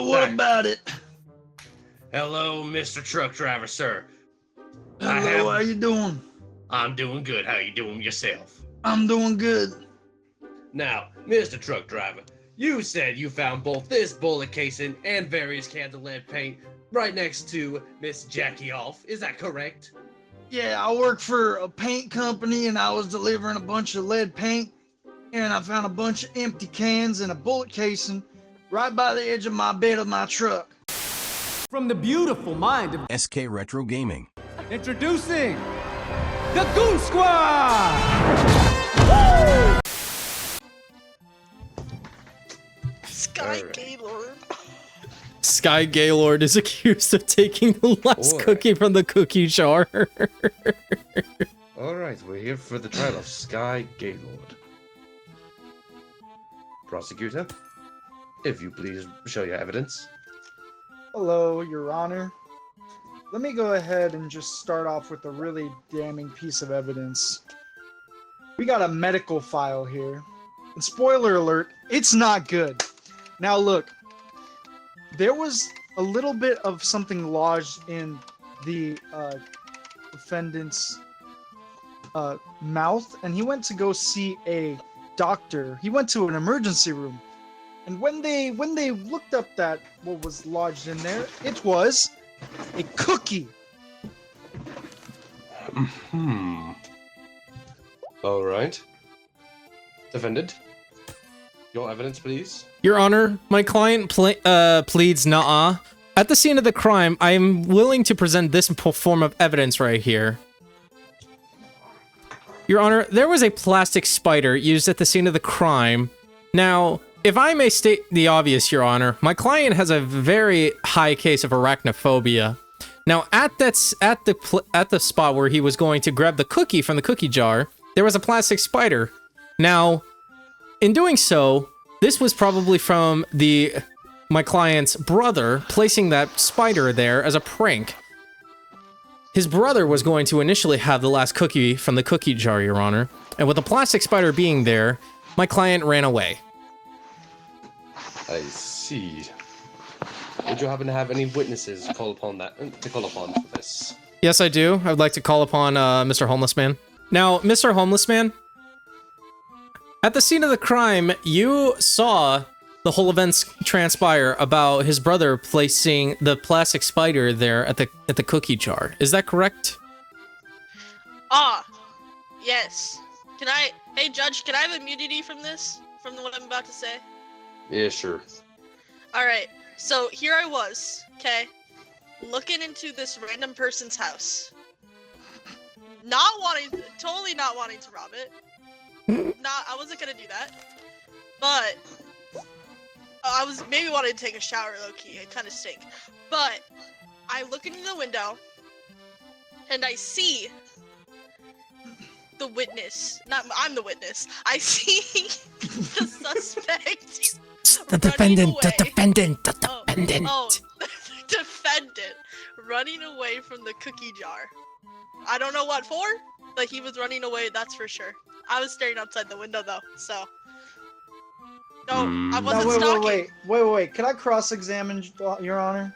what about it? Hello, Mr. Truck Driver, sir. Hello, how you doing? I'm doing good. How you doing yourself? I'm doing good. Now, Mr. Truck Driver, you said you found both this bullet casing and various cans of lead paint right next to Miss Jackie Off. Is that correct? Yeah, I work for a paint company and I was delivering a bunch of lead paint and I found a bunch of empty cans and a bullet casing right by the edge of my bed of my truck. From the beautiful mind of SK-RetroGaming. Introducing the Goon Squad! Woo! Sky Gaylord. Sky Gaylord is accused of taking the last cookie from the cookie jar. Alright, we're here for the trial of Sky Gaylord. Prosecutor, if you please show your evidence. Hello, Your Honor. Let me go ahead and just start off with a really damning piece of evidence. We got a medical file here. And spoiler alert, it's not good. Now look, there was a little bit of something lodged in the defendant's mouth, and he went to go see a doctor. He went to an emergency room. And when they looked up that what was lodged in there, it was a cookie. All right. Defendant, your evidence, please. Your Honor, my client pleads nah. At the scene of the crime, I am willing to present this form of evidence right here. Your Honor, there was a plastic spider used at the scene of the crime. Now, if I may state the obvious, Your Honor, my client has a very high case of arachnophobia. Now, at the spot where he was going to grab the cookie from the cookie jar, there was a plastic spider. Now, in doing so, this was probably from my client's brother placing that spider there as a prank. His brother was going to initially have the last cookie from the cookie jar, Your Honor, and with the plastic spider being there, my client ran away. I see. Would you happen to have any witnesses to call upon for this? Yes, I do. I would like to call upon Mr. Homeless Man. Now, Mr. Homeless Man, at the scene of the crime, you saw the whole events transpire about his brother placing the plastic spider there at the cookie jar. Is that correct? Yes. Hey Judge, can I have immunity from this? From what I'm about to say? Yeah, sure. Alright, so here I was, okay, looking into this random person's house. Totally not wanting to rob it. I wasn't gonna do that. But I was maybe wanting to take a shower low-key, it kinda stink. But I look into the window and I see the witness. I'm the witness. I see the suspect. The defendant. The defendant. Running away from the cookie jar. I don't know what for, but he was running away, that's for sure. I was staring outside the window though, so. No, I wasn't stalking. Wait. Can I cross-examine, Your Honor?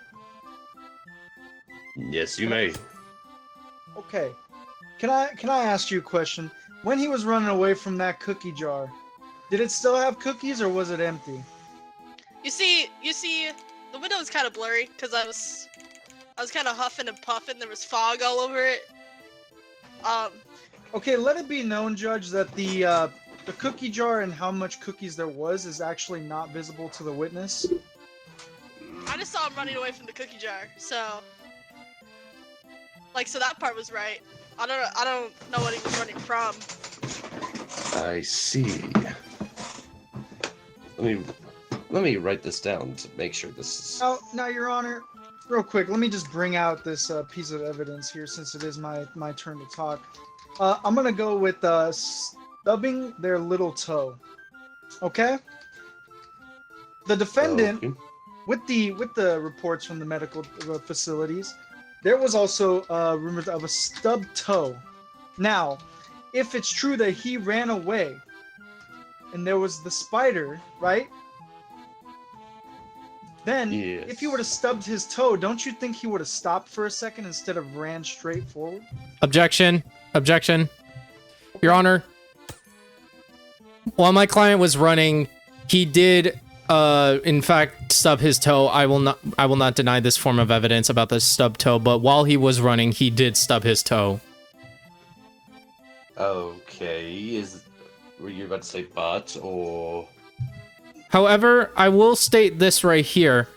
Yes, you may. Okay. Can I ask you a question? When he was running away from that cookie jar, did it still have cookies or was it empty? You see, the window was kind of blurry because I was kind of huffing and puffing. There was fog all over it. Okay, let it be known, Judge, that the cookie jar and how much cookies there was is actually not visible to the witness. I just saw him running away from the cookie jar, so that part was right. I don't know what he was running from. I see. Let me write this down to make sure this is... Now, Your Honor, real quick, let me just bring out this piece of evidence here since it is my turn to talk. I'm gonna go with stubbing their little toe. Okay? The defendant, with the reports from the medical facilities, there was also rumors of a stubbed toe. Now, if it's true that he ran away and there was the spider, right? Then, Yes. if he would have stubbed his toe, don't you think he would have stopped for a second instead of ran straight forward? Objection. Objection. Your Honor, while my client was running, he did, in fact, stub his toe. I will not deny this form of evidence about the stub toe, but while he was running, he did stub his toe. Okay, were you about to say but, or... However, I will state this right here.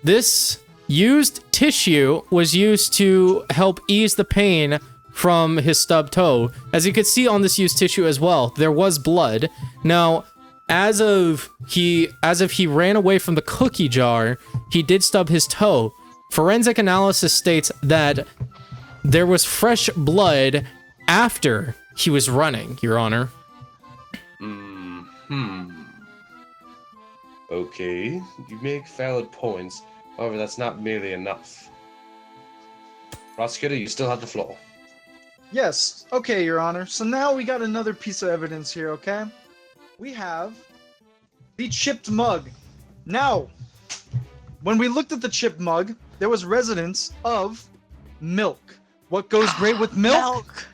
This used tissue was used to help ease the pain from his stub toe. As you can see on this used tissue as well, there was blood. Now, as if he ran away from the cookie jar, he did stub his toe. Forensic analysis states that there was fresh blood after he was running, Your Honor. Okay, you make valid points. However, that's not merely enough. Prosecutor, you still have the floor. Yes. Okay, Your Honor. So now we got another piece of evidence here, okay? We have the chipped mug. Now, when we looked at the chipped mug, there was residence of milk. What goes great with milk?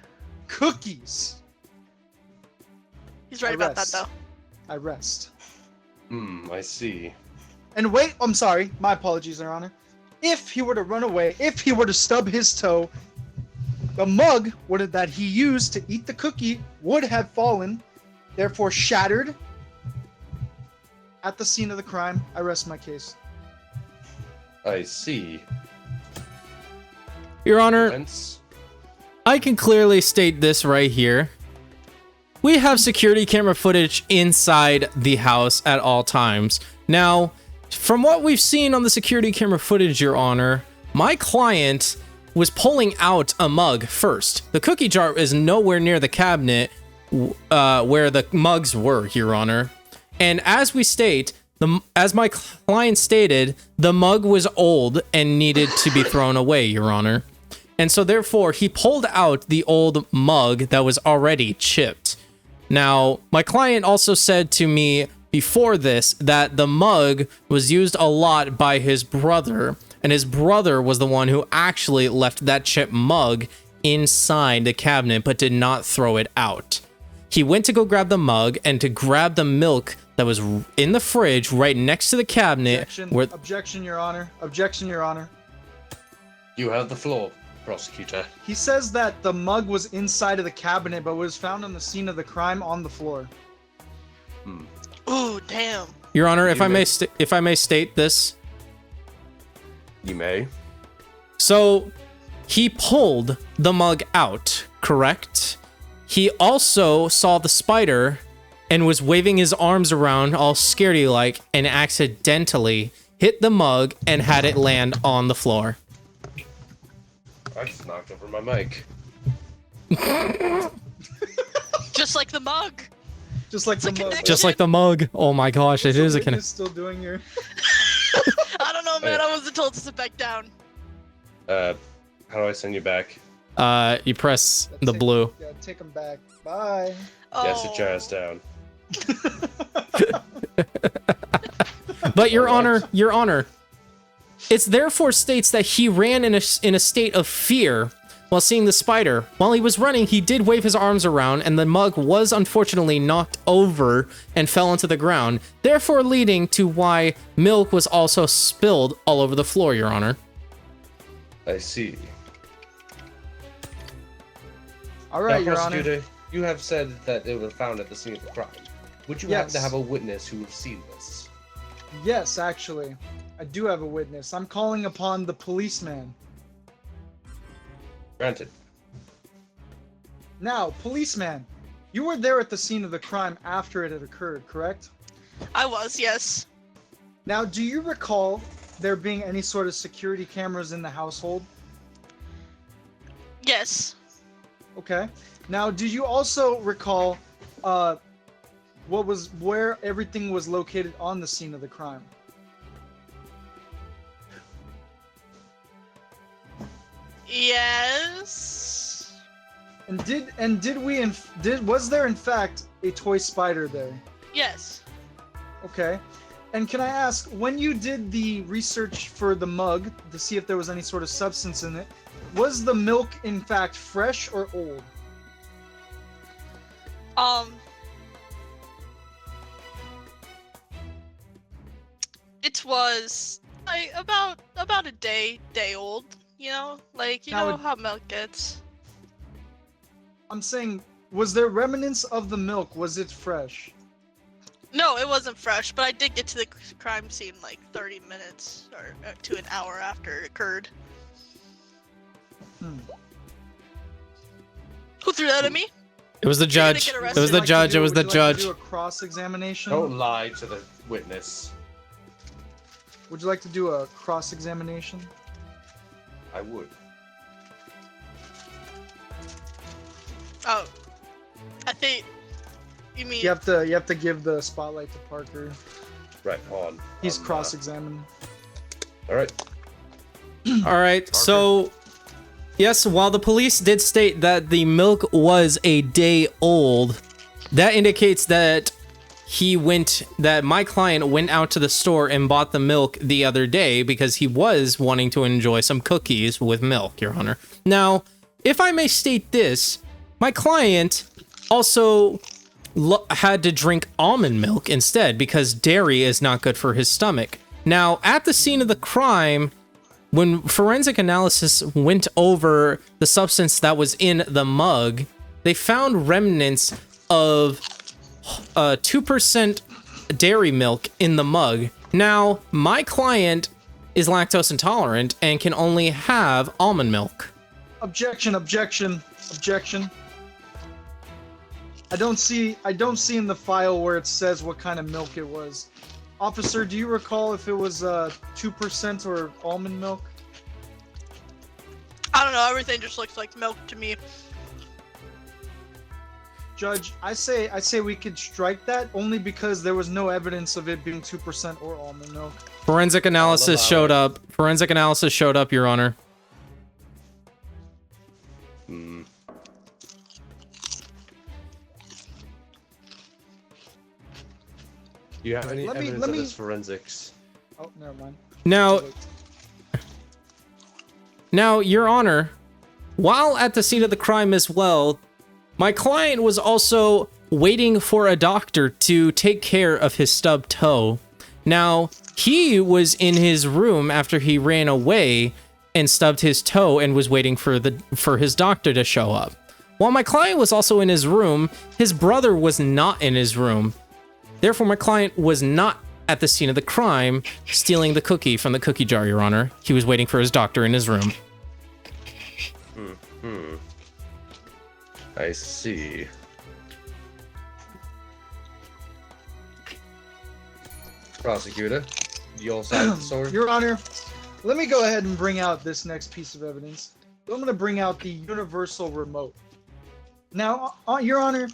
Cookies. He's right about that, though. I rest. I see. And wait, I'm sorry. My apologies, Your Honor. If he were to run away, if he were to stub his toe, the mug that he used to eat the cookie would have fallen, therefore shattered at the scene of the crime. I rest my case. I see. Your Honor, Defense? I can clearly state this right here. We have security camera footage inside the house at all times. Now, from what we've seen on the security camera footage, Your Honor, my client was pulling out a mug first. The cookie jar is nowhere near the cabinet where the mugs were, Your Honor. And as we state, as my client stated, the mug was old and needed to be thrown away, Your Honor. And so therefore, he pulled out the old mug that was already chipped. Now, my client also said to me before this that the mug was used a lot by his brother, and his brother was the one who actually left that chipped mug inside the cabinet but did not throw it out. He went to go grab the mug and to grab the milk that was in the fridge right next to the cabinet. Objection, Your Honor. Objection, Your Honor. You have the floor, prosecutor. He says that the mug was inside of the cabinet but was found on the scene of the crime on the floor. Ooh, damn. Your Honor, if I may state this. You may. So, he pulled the mug out, correct? He also saw the spider and was waving his arms around all scaredy-like and accidentally hit the mug and had it land on the floor. I just knocked over my mic. Just like the mug. Just like the mug. Just like the mug. Oh my gosh, it is a connection. Still doing your... I don't know, man. I wasn't told to sit back down. How do I send you back? You press the blue. Yeah, take him back. Bye. Yeah, sit your ass down. But Your Honor, it's therefore states that he ran in a state of fear while seeing the spider. While he was running, he did wave his arms around, and the mug was unfortunately knocked over and fell onto the ground, therefore leading to why milk was also spilled all over the floor, Your Honor. I see. All right, now, Your Honor. prosecutor, you have said that it was found at the scene of the crime. Would you happen to have a witness who has seen this? Yes, actually. I do have a witness. I'm calling upon the policeman. Granted. Now, policeman, you were there at the scene of the crime after it had occurred, correct? I was, yes. Now, do you recall there being any sort of security cameras in the household? Yes. Okay. Now, do you also recall where everything was located on the scene of the crime? Yes. Was there in fact a toy spider there? Yes. Okay. And can I ask, when you did the research for the mug to see if there was any sort of substance in it, was the milk in fact fresh or old? It was like about a day old. You know, like you Now know how milk gets. I'm saying, was there remnants of the milk? Was it fresh? No, it wasn't fresh, but I did get to the crime scene like 30 minutes or to an hour after it occurred. Hmm. Who threw that at me? It was the You're gonna judge. get It arrested. was the Would you like to judge. do- It was the would you like to judge. do a cross-examination? Don't lie to the witness. Would you like to do a cross-examination? I would. Oh, I think you mean. You have to give the spotlight to Parker. Right, on. He's on, cross-examined. All right. All right, so yes, while the police did state that the milk was a day old, that indicates that my client went out to the store and bought the milk the other day because he was wanting to enjoy some cookies with milk, Your Honor. Now, if I may state this, my client also had to drink almond milk instead because dairy is not good for his stomach. Now, at the scene of the crime, when forensic analysis went over the substance that was in the mug, they found remnants of 2% dairy milk in the mug. Now, my client is lactose intolerant and can only have almond milk. Objection! Objection! Objection! I don't see in the file where it says what kind of milk it was. Officer, do you recall if it was 2% or almond milk? I don't know. Everything just looks like milk to me. Judge, I say we could strike that only because there was no evidence of it being 2% or almond milk. Forensic analysis showed up. Forensic analysis showed up, Your Honor. Hmm. Do you have any evidence of this forensics? Oh, never mind. Now, Your Honor, while at the scene of the crime as well, my client was also waiting for a doctor to take care of his stubbed toe. Now, he was in his room after he ran away and stubbed his toe and was waiting for his doctor to show up. While my client was also in his room, his brother was not in his room. Therefore, my client was not at the scene of the crime stealing the cookie from the cookie jar, Your Honor. He was waiting for his doctor in his room. I see. Prosecutor, your side of the story? Your Honor, let me go ahead and bring out this next piece of evidence. I'm going to bring out the universal remote. Now, Your Honor,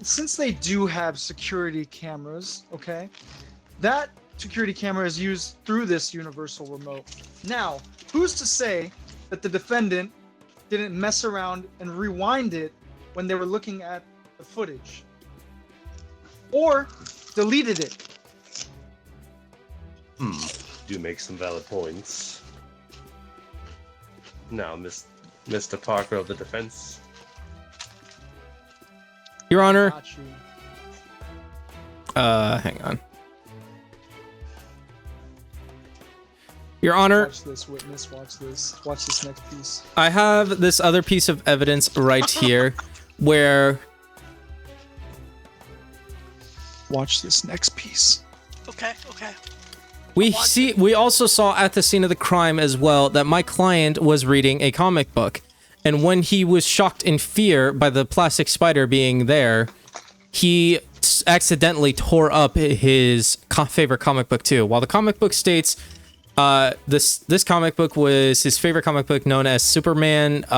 since they do have security cameras, okay, that security camera is used through this universal remote. Now, who's to say that the defendant didn't mess around and rewind it when they were looking at the footage? Or deleted it? Do make some valid points. Now, Mr. Parker of the defense. Your Honor, Got you. hang on. Your Honor, Watch this, witness. Watch this. Watch this next piece. I have this other piece of evidence right here where Watch this next piece. Okay. we also saw at the scene of the crime as well that my client was reading a comic book. And when he was shocked in fear by the plastic spider being there, he accidentally tore up his favorite comic book too. While the comic book states this comic book was his favorite comic book known as Superman 2.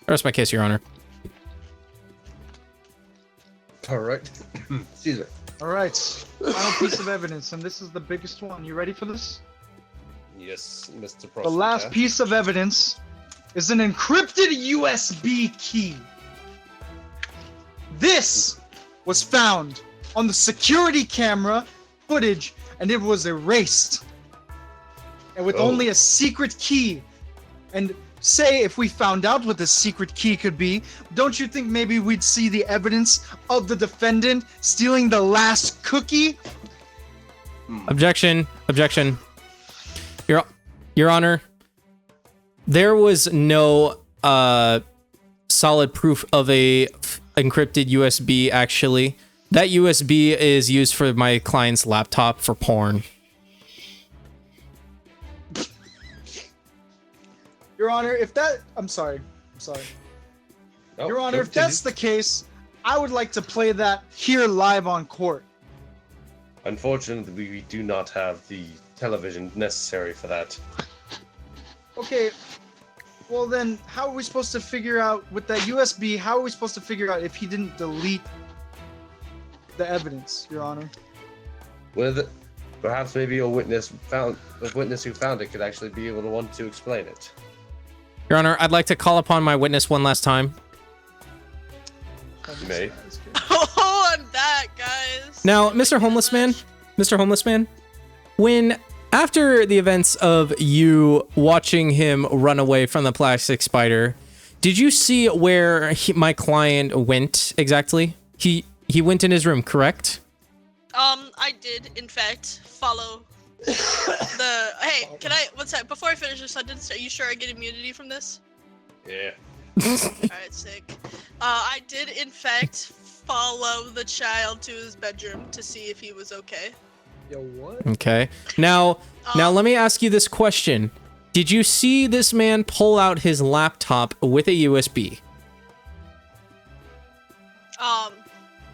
Rest my case, Your Honor. All right. Caesar. All right. Final piece of evidence, and this is the biggest one. You ready for this? Yes, Mr. Prosecutor. The last piece of evidence is an encrypted USB key. This was found on the security camera footage, and it was erased. And with only a secret key. And say if we found out what the secret key could be, don't you think maybe we'd see the evidence of the defendant stealing the last cookie? Objection. Objection. Your Honor, there was no solid proof of a encrypted USB, actually. That USB is used for my client's laptop for porn. Your Honor, if that... I'm sorry. Oh, Your Honor, if that's the case, I would like to play that here live on court. Unfortunately, we do not have the television necessary for that. Okay, well then, how are we supposed to figure out, with that USB, how are we supposed to figure out if he didn't delete the evidence, Your Honor? Perhaps maybe a witness who found it could actually be able to want to explain it. Your Honor, I'd like to call upon my witness one last time. You may. Oh, I'm back, guys. Now, Mr. Homeless Man, when after the events of you watching him run away from the plastic spider, did you see where my client went exactly? He went in his room, correct? I did, in fact, follow the... Hey, can I... What's that? Before I finish this sentence, are you sure I get immunity from this? Yeah. Alright, sick. I did, in fact, follow the child to his bedroom to see if he was okay. Yo, what? Okay. Now let me ask you this question. Did you see this man pull out his laptop with a USB?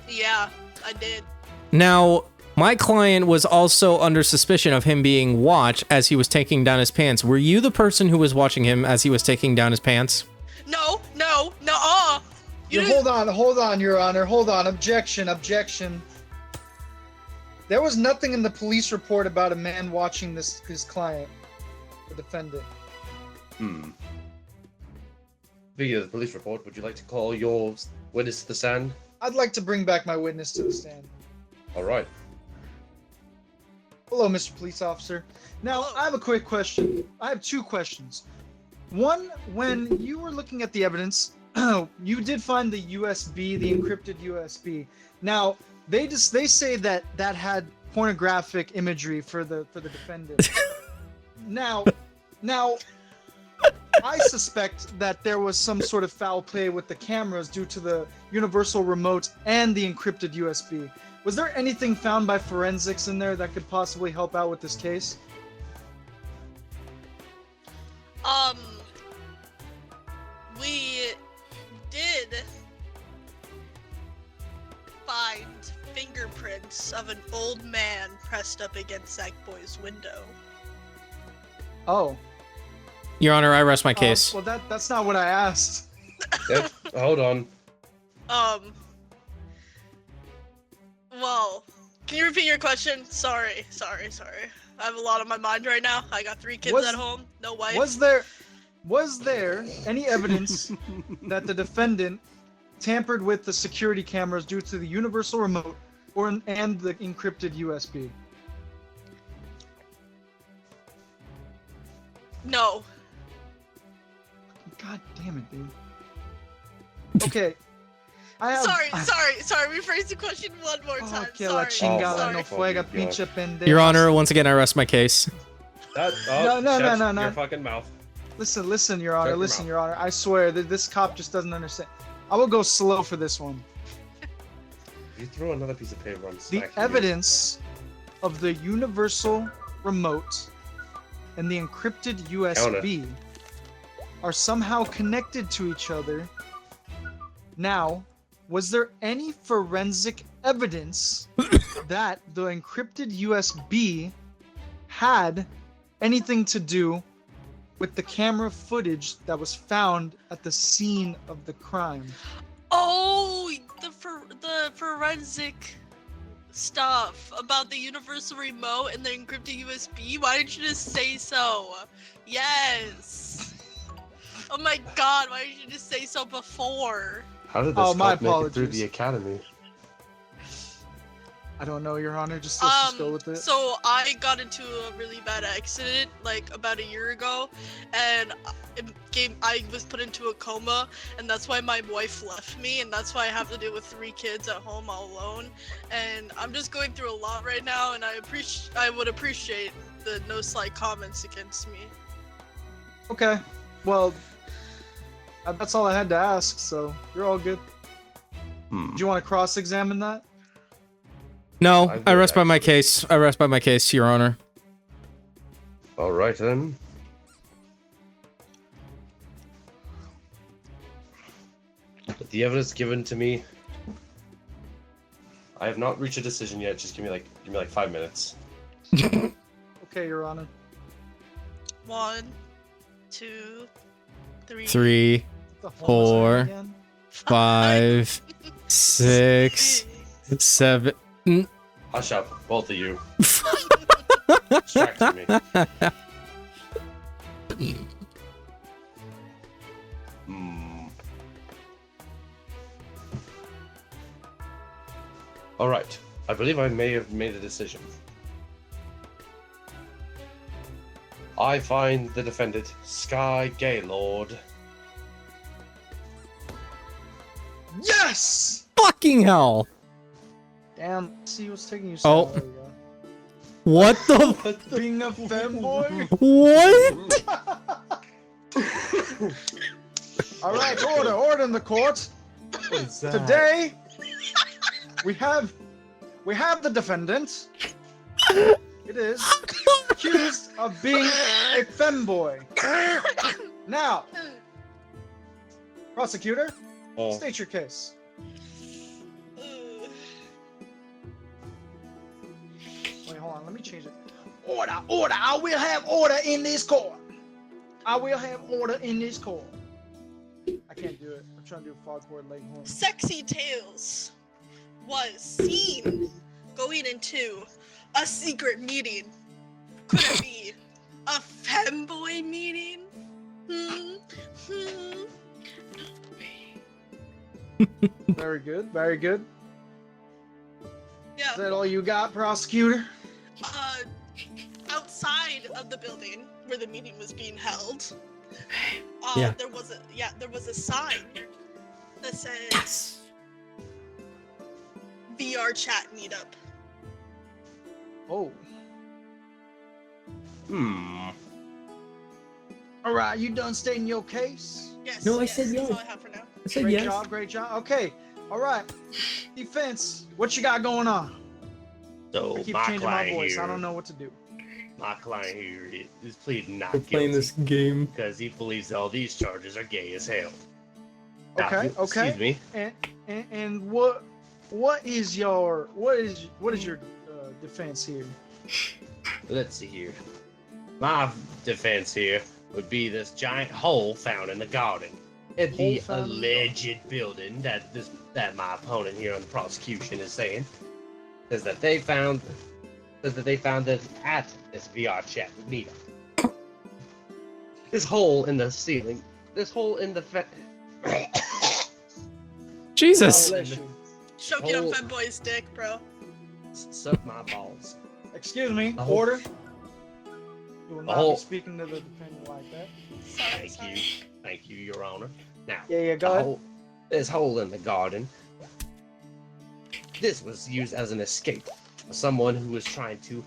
Yeah, I did. Now, my client was also under suspicion of him being watched as he was taking down his pants. Were you the person who was watching him as he was taking down his pants? No. Hold on, Your Honor. Hold on. Objection. There was nothing in the police report about a man watching his client, the defendant. Speaking of the police report, would you like to call your witness to the stand? I'd like to bring back my witness to the stand. All right. Hello, Mr. Police Officer. Now, I have a quick question. I have two questions. One, when you were looking at the evidence, you did find the USB, the encrypted USB. Now, they say that had pornographic imagery for the defendant. Now, I suspect that there was some sort of foul play with the cameras due to the universal remote and the encrypted USB. Was there anything found by forensics in there that could possibly help out with this case? We did find fingerprints of an old man pressed up against Sackboy's window. Oh. Your Honor, I rest my case. Well, that's not what I asked. Yep. Hold on. Well, can you repeat your question? Sorry. I have a lot on my mind right now. I got 3 kids at home, no wife. Was there any evidence that the defendant tampered with the security cameras due to the universal remote and the encrypted USB? No. God damn it, dude. Okay. Sorry. Rephrase the question one more time. Que la chingada no fuega, God. pinche pendejo. Your Honor, once again, I rest my case. No. No. Your fucking mouth. Listen, Your Honor. Shut your Listen, mouth. Your Honor. I swear that this cop just doesn't understand. I will go slow for this one. You throw another piece of paper on the The stack. evidence of the universal remote and the encrypted USB are somehow connected to each other. Now, was there any forensic evidence that the encrypted USB had anything to do with the camera footage that was found at the scene of the crime? Oh, the forensic stuff about the universal remote and the encrypted USB. Why didn't you just say so? Yes. Oh my god, why didn't you just say so before? How did this Oh, my cult make it through apologies. the academy? I don't know, Your Honor. Just let's just go with it. So I got into a really bad accident like about a year ago, and I was put into a coma, and that's why my wife left me, and that's why I have to deal with 3 kids at home all alone. And I'm just going through a lot right now, and I would appreciate the no slight comments against me. Okay. Well, that's all I had to ask. So you're all good. Do you want to cross-examine that? No, I I would, rest by my actually. case. I rest by my case, Your Honor. All right then. With the evidence given to me, I have not reached a decision yet. Just give me like 5 minutes. Okay, Your Honor. 1, 2, 3, 3, What the hell was that 4, again? 5, 6, 7. Hush up, both of you. Distracting me. All right. I believe I may have made a decision. I find the defendant, Sky Gaylord. Yes! Fucking hell! Damn, see what's taking you Oh. so there you go. What the? Being a femboy? What? All right, order in the court. What is that? Today, we have the defendant. It is accused of being a femboy. Now, prosecutor, state your case. Wait, hold on. Let me change it. Order. I will have order in this court. I will have order in this court. I can't do it. I'm trying to do a Fogboard Leghorn. Sexy Tails was seen going into a secret meeting. Could it be a femboy meeting? Very good. Very good. Yeah. Is that all you got, prosecutor? Outside of the building where the meeting was being held, Yeah. there was a sign that said VR chat meetup. Oh. All right, you done stating your case? Yes. No, I yes, said that's yes. all I have for now. I said Great yes. job, great job. Okay, all right. Defense, what you got going on? So I keep my changing my client voice. here, I don't know what to do. my client here is pleading not We're playing guilty this game. because he believes all these charges are gay as hell. Okay, okay. Excuse me. And what is your defense here? Let's see here. My defense here would be this giant hole found in the garden at the Hole found in the alleged building that my opponent here on the prosecution is saying. Says that they found it at this VR chat meetup. This hole in the ceiling. This hole in the Jesus. Bless you. Choking on Oh. femboy's dick, bro. suck my balls. Excuse me. The whole- Order. You will not whole- be speaking to the defendant like that. Sorry, sorry. Thank you, Your Honor. Now, Yeah, go ahead. this hole in the garden. This was used as an escape for someone who was trying to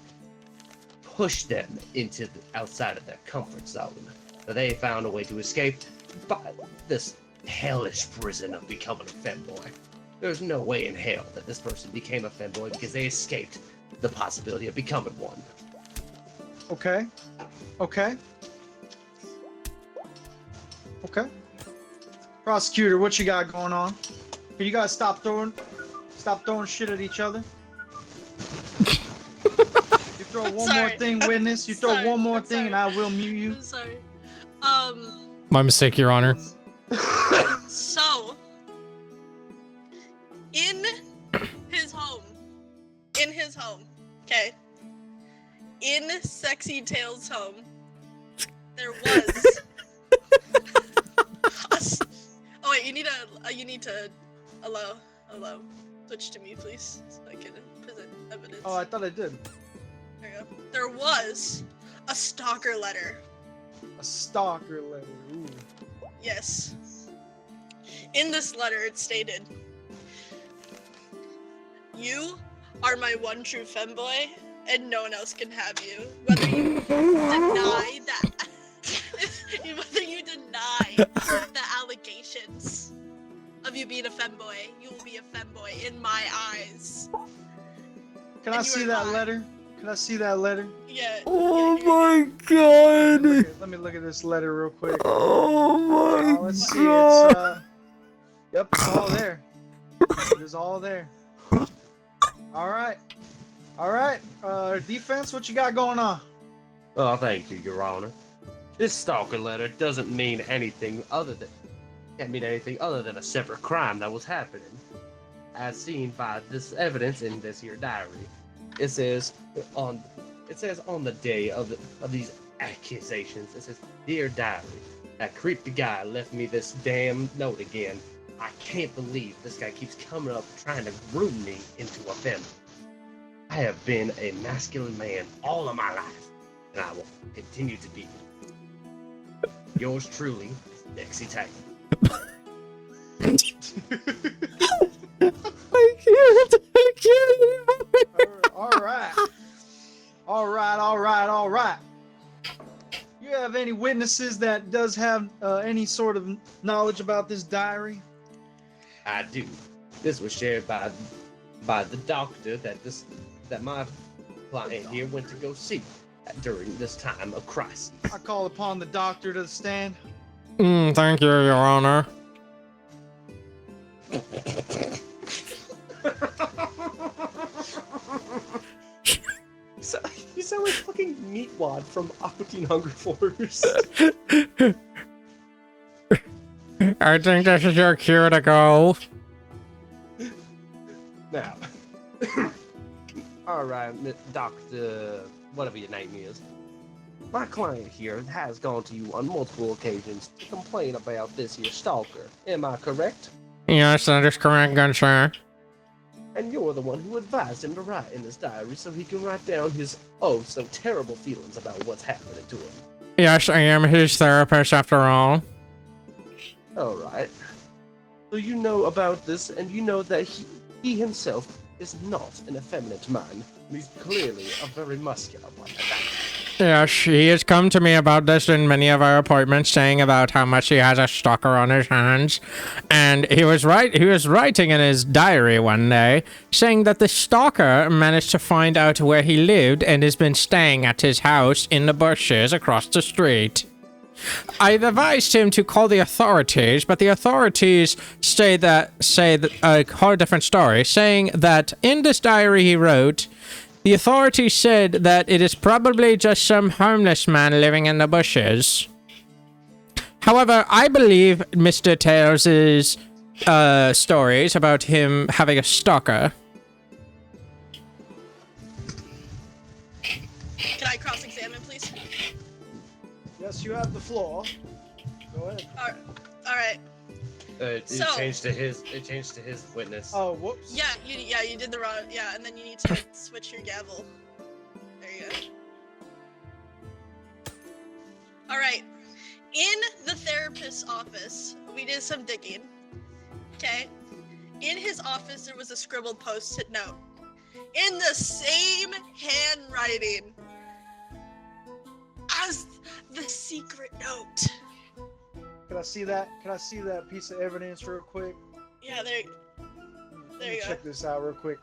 push them into outside of their comfort zone. So they found a way to escape by this hellish prison of becoming a femboy. There's no way in hell that this person became a femboy because they escaped the possibility of becoming one. Okay. Okay. Okay. Prosecutor, what you got going on? Can you guys stop throwing shit at each other? You throw one more Sorry. thing, witness. You throw Sorry. one more I'm thing, and I will mute you. I'm sorry. My mistake, Your Honor. So, in his home, okay, in Sexy Tail's home, there was. Oh Alright, you need to allow switch to me, please, so I can present evidence. Oh, I thought I did. There you go. There was a stalker letter. A stalker letter. Ooh. Yes. In this letter, it stated, "You are my one true femboy, and no one else can have you. Whether you deny that, whether you deny the allegations of you being a femboy, you will be a femboy in my eyes." Can I see that letter? Can I see that letter? Yeah. Oh yeah, my god. Let me look at this letter real quick. Oh my Let's see. god. It's yep, it's all there. It is all there. All right. Defense, what you got going on? Oh, thank you, Your Honor. This stalker letter doesn't mean anything other than a separate crime that was happening, as seen by this evidence in this here diary. It says on the day of these accusations, it says, "Dear diary, that creepy guy left me this damn note again. I can't believe this guy keeps coming up trying to groom me into a femme. I have been a masculine man all of my life, and I will continue to be. Yours truly, Dexy Titan." I can't. All right. You have any witnesses that does have any sort of knowledge about this diary? I do. This was shared by the doctor that my client here went to go see during this time of crisis. I call upon the doctor to the stand. Thank you, Your Honor. You sound like fucking Meatwad from Aqua Teen Hunger Force. I think this is your cue to go. Now, all right, Doctor, whatever your name is. My client here has gone to you on multiple occasions to complain about this here stalker. Am I correct? Yes, that is correct, good sir. And you're the one who advised him to write in his diary so he can write down his oh so terrible feelings about what's happening to him. Yes, I am his therapist after all. Alright. So you know about this, and you know that he himself is not an effeminate man. He's clearly a very muscular one at that. Yes, he has come to me about this in many of our appointments, saying about how much he has a stalker on his hands. And he was writing in his diary one day, saying that the stalker managed to find out where he lived and has been staying at his house in the bushes across the street. I've advised him to call the authorities, but the authorities say a whole different story, saying that in this diary he wrote, the authorities said that it is probably just some homeless man living in the bushes. However, I believe Mr. Tails' stories about him having a stalker. Can I cross-examine, please? Yes, you have the floor. Go ahead. All right. It changed to his witness. Oh, whoops. Yeah, you did the wrong. Yeah, and then you need to switch your gavel. There you go. All right. In the therapist's office, we did some digging. Okay. In his office, there was a scribbled post-it note in the same handwriting as the secret note. Can I see that? Can I see that piece of evidence real quick? Yeah, there Let me you go. check this out real quick.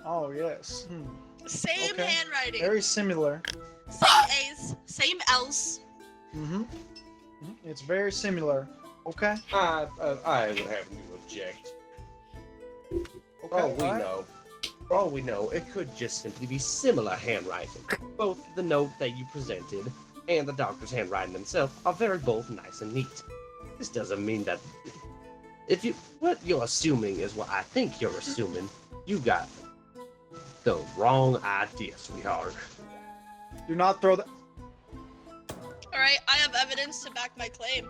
Oh, yes. Same Okay. handwriting. Very similar. Same A's, same L's. It's very similar. Okay. I would have you object. Okay. For all we know, it could just simply be similar handwriting. Both the note that you presented and the doctor's handwriting himself are both nice and neat. This doesn't mean that what you're assuming is what I think you're assuming. You got the wrong idea, sweetheart. Do not throw that. All right, I have evidence to back my claim.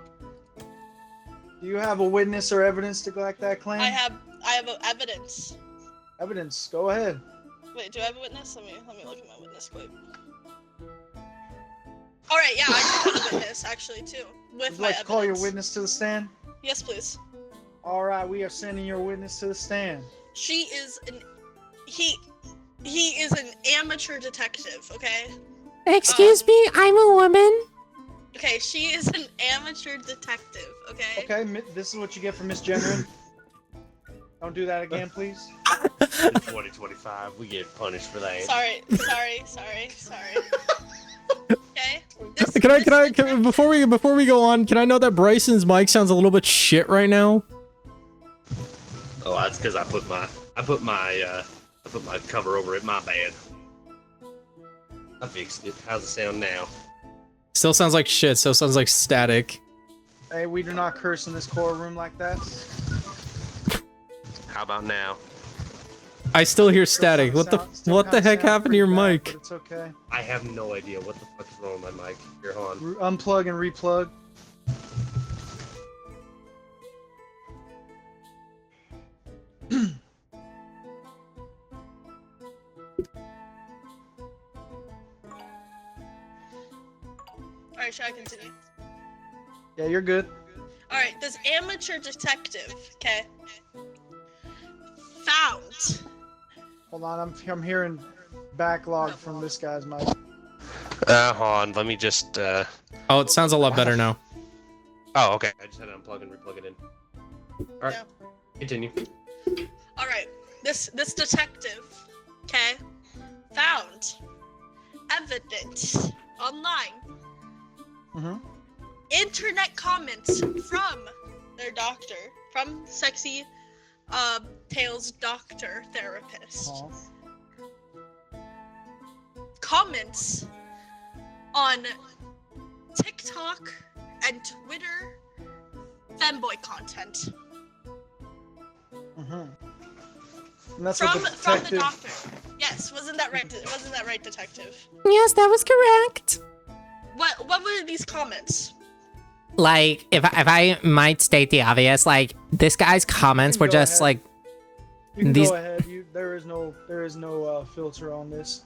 Do you have a witness or evidence to back that claim? I have evidence. Evidence. Go ahead. Wait, do I have a witness? Let me look at my witness quick. All right, yeah, I do have a witness actually too. Would With you my like to evidence. call your witness to the stand? Yes, please. All right, we are sending your witness to the stand. He is an amateur detective, okay? Excuse me, I'm a woman. Okay, she is an amateur detective, okay? Okay, this is what you get for misgendering. Don't do that again, please. In 2025, we get punished for that. Sorry. Okay. Before we go on, can I know that Bryson's mic sounds a little bit shit right now? Oh, that's because I put my cover over it. My bad. I fixed it. How's it sound now? Still sounds like shit. Still sounds like static. Hey, we do not curse in this courtroom like that. How about now? I still hear static. What the heck happened to your mic? But it's okay. I have no idea what the fuck is wrong with my mic. Here, hold on. Unplug and replug. Alright, shall I continue? Yeah, you're good. Alright, this amateur detective, okay, found. Hold on, I'm hearing backlog from this guy's mic. Hold on. Let me just. Oh, it sounds a lot better now. Oh, okay. I just had to unplug and replug it in. All right. Yeah. Continue. Alright, this detective, okay, found evidence online. Mm-hmm. Internet comments from their doctor, from Sexy Tails doctor therapist. Comments on TikTok and Twitter femboy content. Mm-hmm. And that's From what the detective... the doctor. Yes, wasn't that right, detective? Yes, that was correct. What were these comments? Like, if I might state the obvious, like, this guy's comments were just ahead. like, You can these- go ahead. There is no filter on this.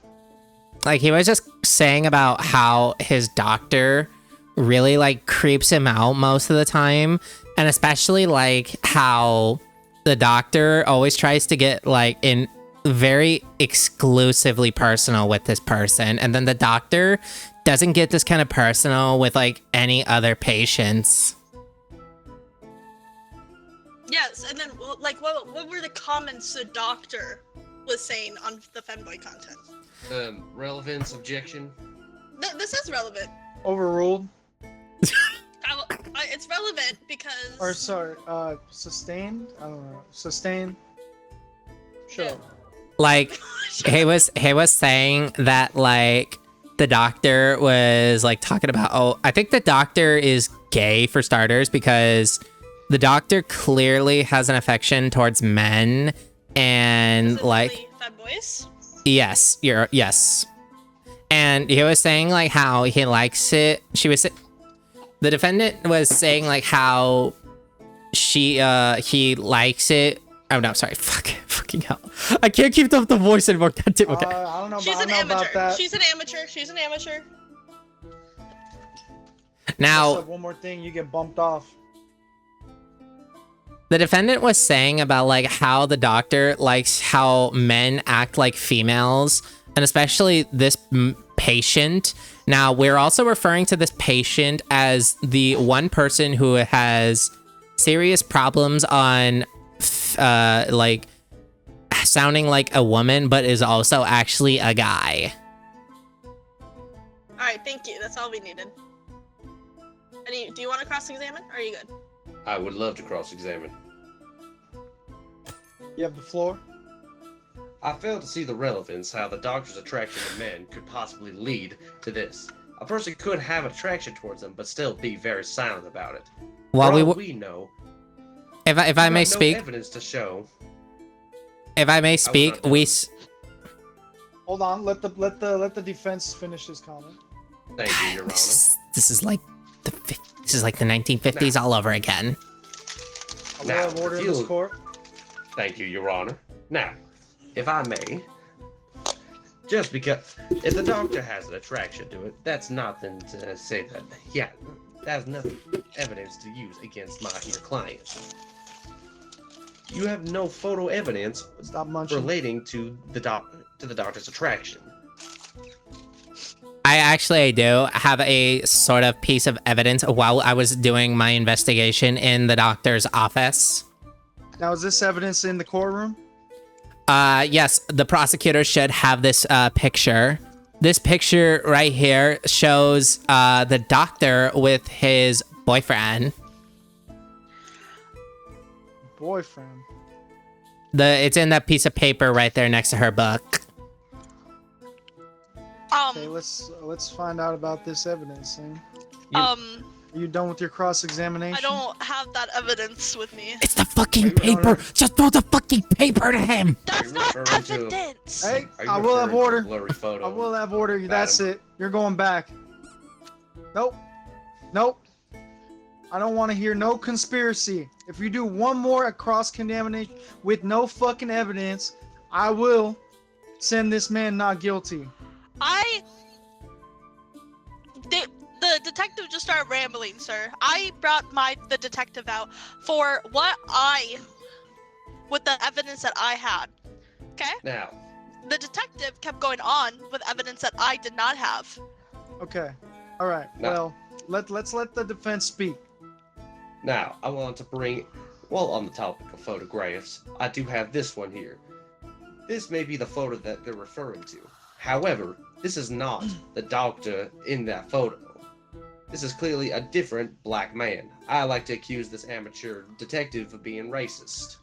like, he was just saying about how his doctor really, like, creeps him out most of the time. And especially, like, how the doctor always tries to get, like, in very exclusively personal with this person. And then the doctor doesn't get this kind of personal with, like, any other patients. Yes, and then like what were the comments the doctor was saying on the femboy content? Relevance, objection. This is relevant. Overruled. It's relevant because. Or sorry, sustained? I don't know. Sustained? Sure. Yeah. Like, he was saying that, like, the doctor was, like, talking about, oh, I think the doctor is gay for starters, because the doctor clearly has an affection towards men, and, like, femboys. yes, yes. And he was saying, like, how he likes it. The defendant was saying, like, how he likes it. Oh, no, sorry. Fucking hell. I can't keep up the voice anymore. God damn, okay. I don't know, She's I an don't know about amateur. that. She's an amateur. Now, Just like one more thing, you get bumped off. the defendant was saying about, like, how the doctor likes how men act like females, and especially this patient. Now, we're also referring to this patient as the one person who has serious problems on, like, sounding like a woman, but is also actually a guy. Alright, thank you. That's all we needed. Do you want to cross-examine? Or are you good? I would love to cross-examine. You have the floor. I fail to see the relevance how the doctor's attraction to men could possibly lead to this. A person could have attraction towards them, but still be very silent about it. Well, For all we know, if I may no speak, evidence to show. if I may speak, Hold on, let the defense finish his comment. Thank you, Your Honor. This is like the 1950s all over again. I will Now, have order in this court. Thank you, Your Honor. Now, if I may, just because if the doctor has an attraction to it, that's nothing to say that, yeah, that's nothing evidence to use against your client. You have no photo evidence Stop munching. relating to the doctor's attraction. I do have a sort of piece of evidence while I was doing my investigation in the doctor's office. Now, is this evidence in the courtroom? Yes, the prosecutor should have this picture. This picture right here shows the doctor with his boyfriend. Boyfriend. It's in that piece of paper right there next to her book. Okay, let's find out about this evidence thing. Are Are you done with your cross-examination? I don't have that evidence with me. It's the fucking paper. Just throw the fucking paper to him. That's not evidence. Hey, Are you I will have referring to order. a blurry photo? I will have order. That's it. You're going back. Nope. Nope. I don't want to hear no conspiracy. If you do one more cross-contamination with no fucking evidence, I will send this man not guilty. The detective just started rambling, sir. I brought the detective out for with the evidence that I had. Okay? Now, The detective kept going on with evidence that I did not have. Okay. All right. No. Well, let's let the defense speak. Now, I want to bring, well, on the topic of photographs, I do have this one here. This may be the photo that they're referring to. However, this is not the doctor in that photo. This is clearly a different black man. I like to accuse this amateur detective of being racist.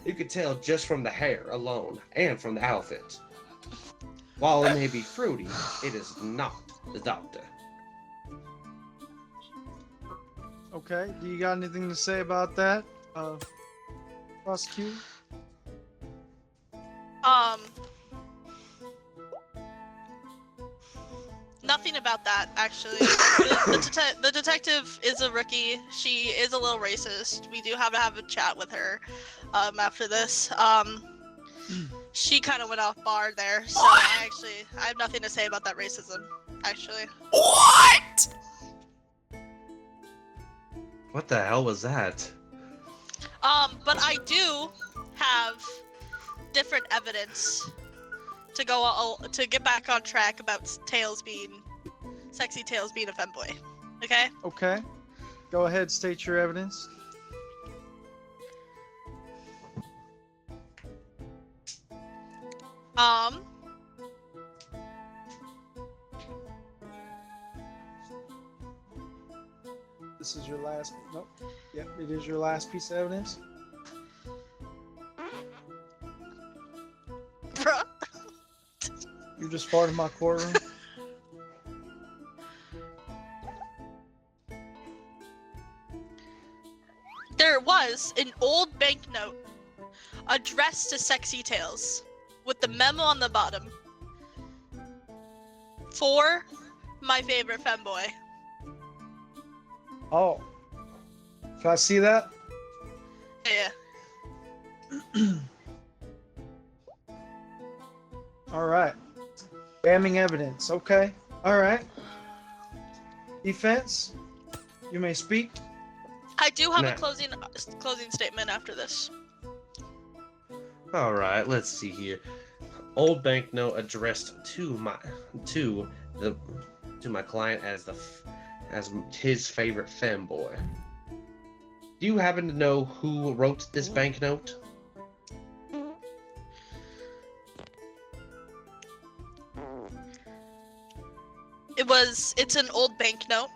You could tell just from the hair alone and from the outfit. While it may be fruity, it is not the doctor. Okay. Do you got anything to say about that, prosecutor? Nothing about that, actually. The detective is a rookie. She is a little racist. We do have to have a chat with her after this. She kind of went off bar there, so I have nothing to say about that racism, actually. What? What the hell was that? But I do have different evidence to to get back on track about Sexy Tails being a femboy. Okay? Okay. Go ahead. State your evidence. This is your last. Nope. Yep. It is your last piece of evidence. Bruh. You just farted in my courtroom. There was an old banknote addressed to Sexy Tails with the memo on the bottom. For my favorite femboy. Oh. Can I see that? Yeah. All right. Damning evidence. Okay. All right. Defense, you may speak. I do have a Nah. closing statement after this. All right, let's see here. Old banknote addressed to my client as his favorite femboy. Do you happen to know who wrote this banknote? It's an old banknote.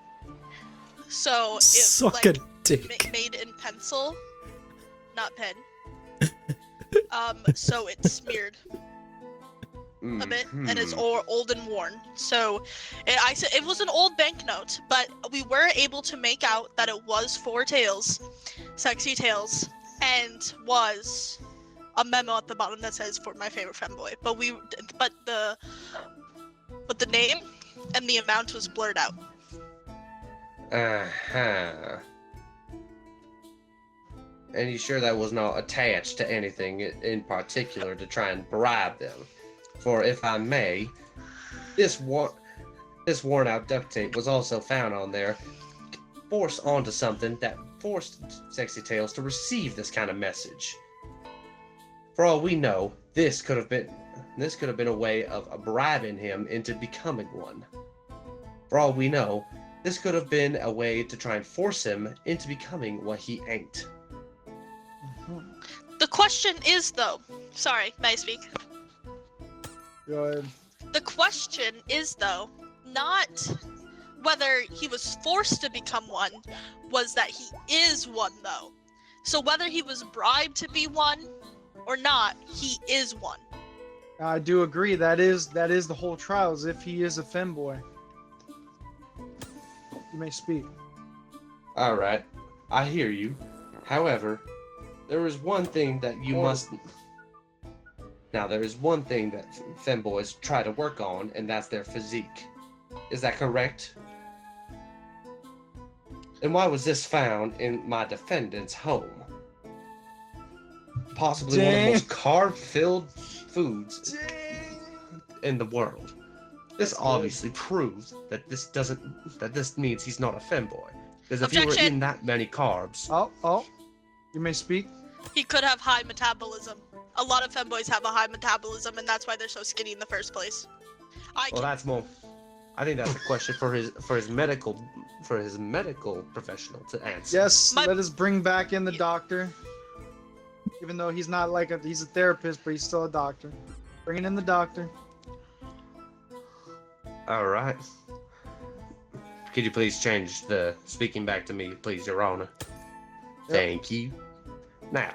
So it's Suck a dick. made in pencil, not pen. So it's smeared a bit and it's old and worn. So it was an old banknote, but we were able to make out that it was for Tails, Sexy Tails, and was a memo at the bottom that says for my favorite femboy. But the name and the amount was blurred out. Uh-huh. And you sure that was not attached to anything in particular to try and bribe them? For if I may, this worn out duct tape was also found on there, forced onto something that forced Sexy Tails to receive this kind of message. For all we know, this could have been a way of bribing him into becoming one. For all we know, this could have been a way to try and force him into becoming what he ain't. The question is, though, sorry, may I speak? Go ahead. The question is, though, not whether he was forced to become one, was that he is one, though. So whether he was bribed to be one or not, he is one. I do agree. That is the whole trial, as if he is a femboy. You may speak. Alright, I hear you. However, there is one thing that you must... Now, there is one thing that femboys try to work on, and that's their physique. Is that correct? And why was this found in my defendant's home? Possibly one of the most carb-filled foods in the world. This obviously proves that this means he's not a femboy. Because if he were eating that many carbs... Oh, you may speak. He could have high metabolism. A lot of femboys have a high metabolism, and that's why they're so skinny in the first place. That's more... I think that's a question for his medical professional to answer. Yes, let us bring back in the doctor. Even though he's not he's a therapist, but he's still a doctor. Bringing in the doctor. All right. Could you please change the speaking back to me, please, Your Honor? Yep. Thank you. Now,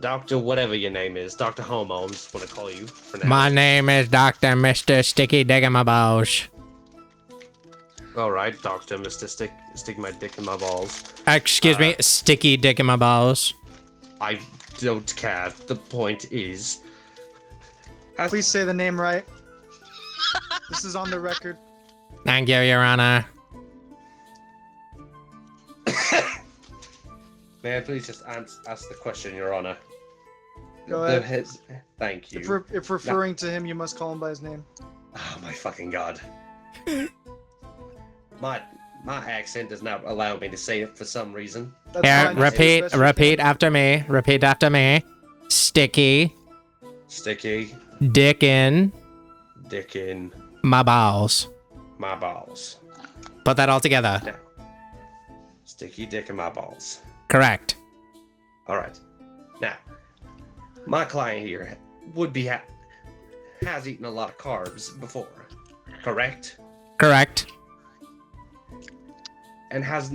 Dr. whatever your name is, Dr. Homo, I'm just going to call you for now. My name is Dr. Mr. Sticky Diggamaballs. All right, Doctor, Mr. Stick my dick in my balls. Excuse me, Sticky Diggamaballs. I don't care. The point is... Please say the name right. This is on the record. Thank you, Your Honor. May I please just ask the question, Your Honor? Go ahead. Thank you. If referring to him, you must call him by his name. Oh my fucking god. My accent does not allow me to say it for some reason. Here, repeat after me. Repeat after me. Sticky. Sticky. Dick in. Dick in. My balls. My balls. Put that all together. Now, sticky dick in my balls. Correct. All right. Now, my client here has eaten a lot of carbs before, correct? Correct. And has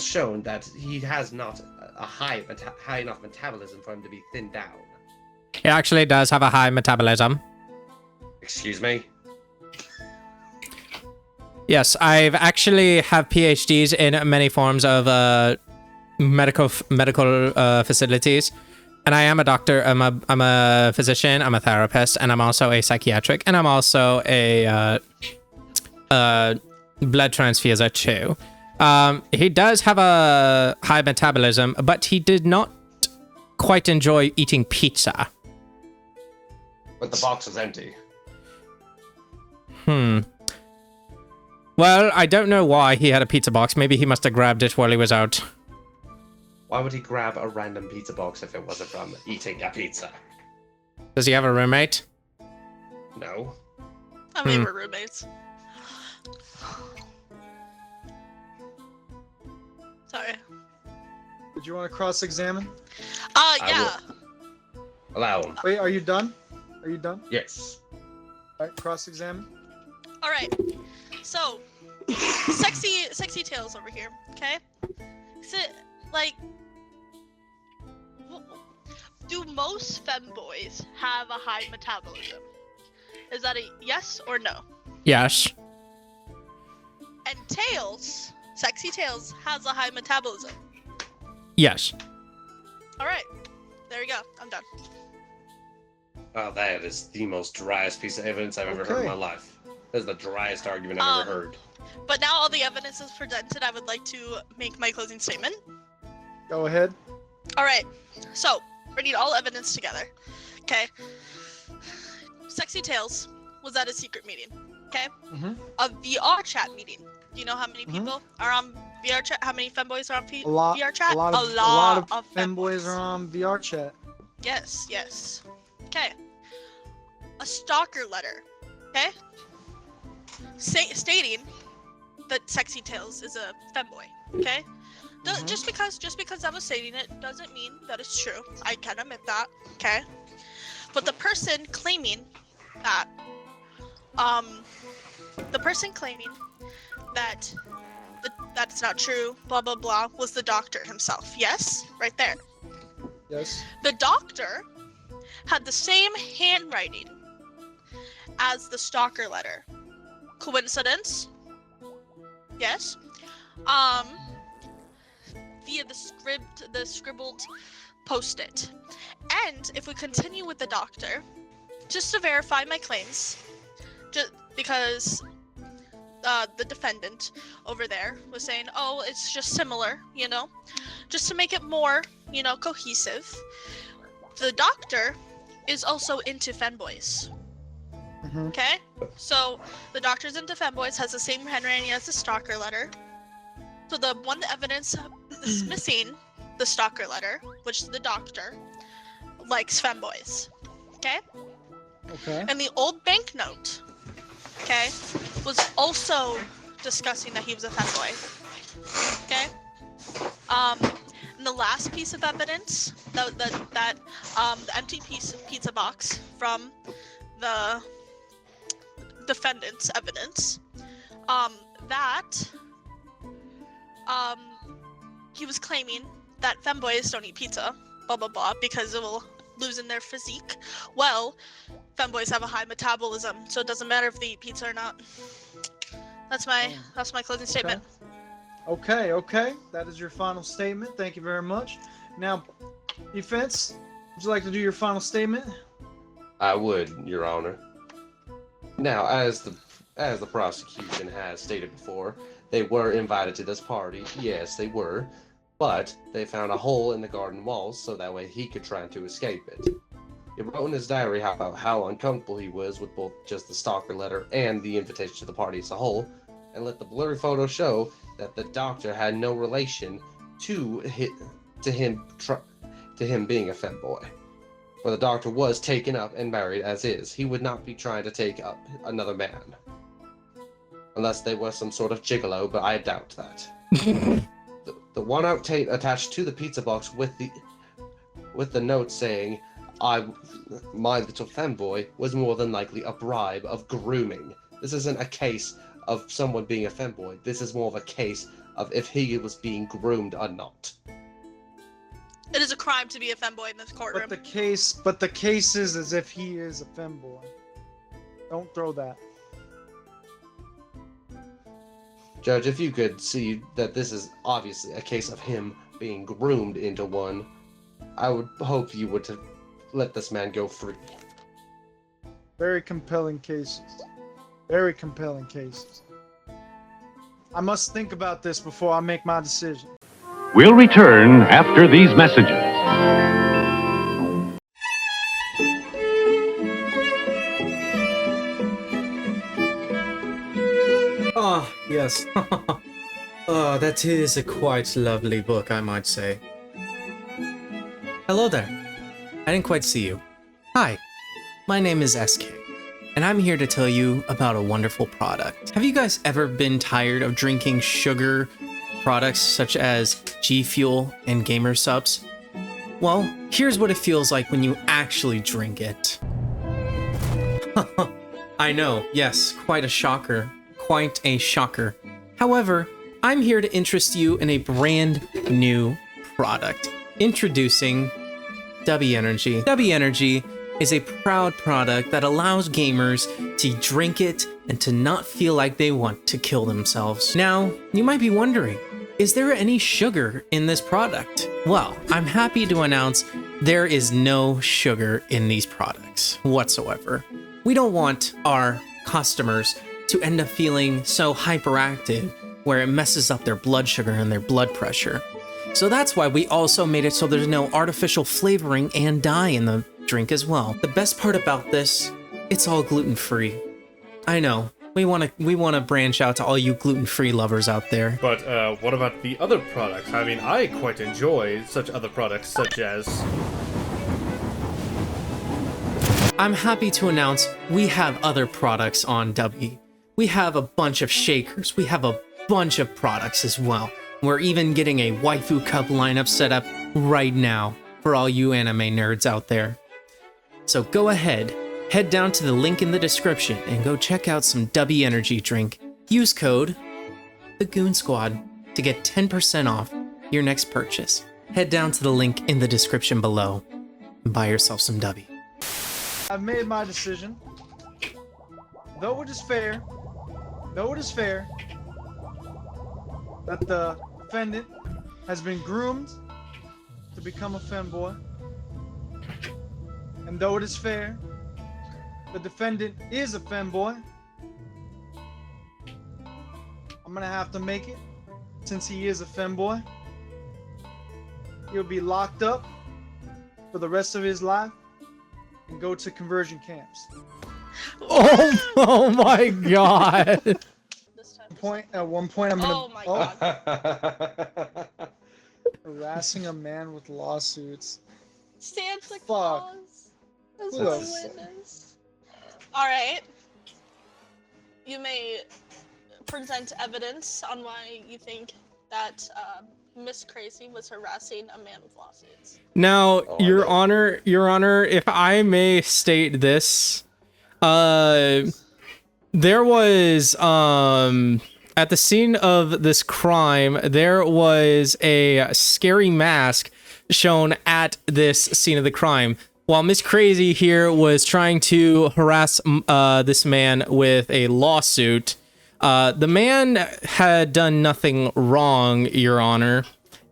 shown that he has not a high enough metabolism for him to be thinned down. He actually does have a high metabolism. Excuse me? Yes, I've actually have PhDs in many forms of medical facilities, and I am a doctor. I'm a physician. I'm a therapist, and I'm also a psychiatric, and I'm also a blood transfuser too. He does have a high metabolism, but he did not quite enjoy eating pizza. But the box is empty. Well, I don't know why he had a pizza box. Maybe he must have grabbed it while he was out. Why would he grab a random pizza box if it wasn't from eating a pizza? Does he have a roommate? No. I mean, we're roommates. Sorry. Did you want to cross-examine? Yeah. Allow him. Wait, are you done? Are you done? Yes. All right, cross-examine. All right. So, sexy tails over here. Okay. So, like, do most femboys have a high metabolism? Is that a yes or no? Yes. And Tails, Sexy Tails, has a high metabolism. Yes. All right. There you go. I'm done. Oh, that is the most driest piece of evidence I've ever heard in my life. That is the driest argument I've ever heard. But now all the evidence is presented, I would like to make my closing statement. Go ahead. All right. So we need all evidence together. Okay. Sexy Tales was at a secret meeting. Okay. Mm-hmm. A VR chat meeting. Do you know how many people are on VR chat? How many femboys are on VR chat? A lot of femboys are on VR chat. Yes, yes. Okay. A stalker letter. Okay. Stating that Sexy Tales is a femboy. Okay. Just because I was stating it doesn't mean that it's true. I can admit that. Okay. But the person claiming that that's not true, blah blah blah, was the doctor himself. Yes, right there. Yes. The doctor had the same handwriting as the stalker letter. Coincidence? Yes. Via the scribbled post-it. And if we continue with the doctor, just to verify my claims, just because the defendant over there was saying, oh, it's just similar, you know, just to make it more, you know, cohesive. The doctor is also into femboys. Mm-hmm. Okay? So the doctor's into femboys, has the same handwriting as the stalker letter. So the one evidence is missing the stalker letter, which the doctor likes femboys. Okay? Okay. And the old banknote, okay, was also discussing that he was a femboy. Okay? And the last piece of evidence, the empty pizza box from the defendant's evidence, he was claiming that femboys don't eat pizza, blah blah blah, because it will loosen their physique. Well, femboys have a high metabolism, so it doesn't matter if they eat pizza or not. That's my closing statement. Okay. That is your final statement. Thank you very much. Now, defense, would you like to do your final statement? I would, Your Honor. Now, as the prosecution has stated before, they were invited to this party. Yes, they were. But they found a hole in the garden walls so that way he could try to escape it. He wrote in his diary about how uncomfortable he was with both just the stalker letter and the invitation to the party as a whole, and let the blurry photo show that the doctor had no relation to him being a femboy. Where the doctor was taken up and married as is, he would not be trying to take up another man. Unless they were some sort of gigolo, but I doubt that. The one-out tape attached to the pizza box with the note saying, my little femboy, was more than likely a bribe of grooming. This isn't a case of someone being a femboy. This is more of a case of if he was being groomed or not. It is a crime to be a femboy in this courtroom. But the case is as if he is a femboy. Don't throw that. Judge, if you could see that this is obviously a case of him being groomed into one, I would hope you would to let this man go free. Very compelling cases. Very compelling cases. I must think about this before I make my decision. We'll return after these messages. Ah, yes. That is a quite lovely book, I might say. Hello there. I didn't quite see you. Hi, my name is SK, and I'm here to tell you about a wonderful product. Have you guys ever been tired of drinking sugar products such as G Fuel and Gamer Subs? Well, here's what it feels like when you actually drink it. I know, yes, quite a shocker. Quite a shocker. However, I'm here to interest you in a brand new product. Introducing W Energy. W Energy is a proud product that allows gamers to drink it and to not feel like they want to kill themselves. Now, you might be wondering, is there any sugar in this product? Well, I'm happy to announce there is no sugar in these products whatsoever. We don't want our customers to end up feeling so hyperactive where it messes up their blood sugar and their blood pressure. So that's why we also made it so there's no artificial flavoring and dye in the drink as well. The best part about this, it's all gluten-free. I know, we wanna branch out to all you gluten-free lovers out there. But what about the other products? I mean, I quite enjoy such other products such as... I'm happy to announce we have other products on W. We have a bunch of shakers, we have a bunch of products as well. We're even getting a waifu cup lineup set up right now for all you anime nerds out there. So go ahead, head down to the link in the description and go check out some W Energy drink. Use code The Goon Squad to get 10% off your next purchase. Head down to the link in the description below and buy yourself some W. I've made my decision. Though it is fair that the defendant has been groomed to become a femboy, and though it is fair, the defendant is a femboy, I'm gonna have to make it. Since he is a femboy, he'll be locked up for the rest of his life and go to conversion camps. Oh my god! This time. At one point, I'm gonna. Oh my god. Harassing a man with lawsuits. Santa Fuck. Claus as Who a else? witness. Alright. You may present evidence on why you think that Miss Crazy was harassing a man with lawsuits. Now, Your Honor, if I may state this, there was at the scene of this crime, there was a scary mask shown at this scene of the crime. While Miss Crazy here was trying to harass this man with a lawsuit, the man had done nothing wrong, Your Honor.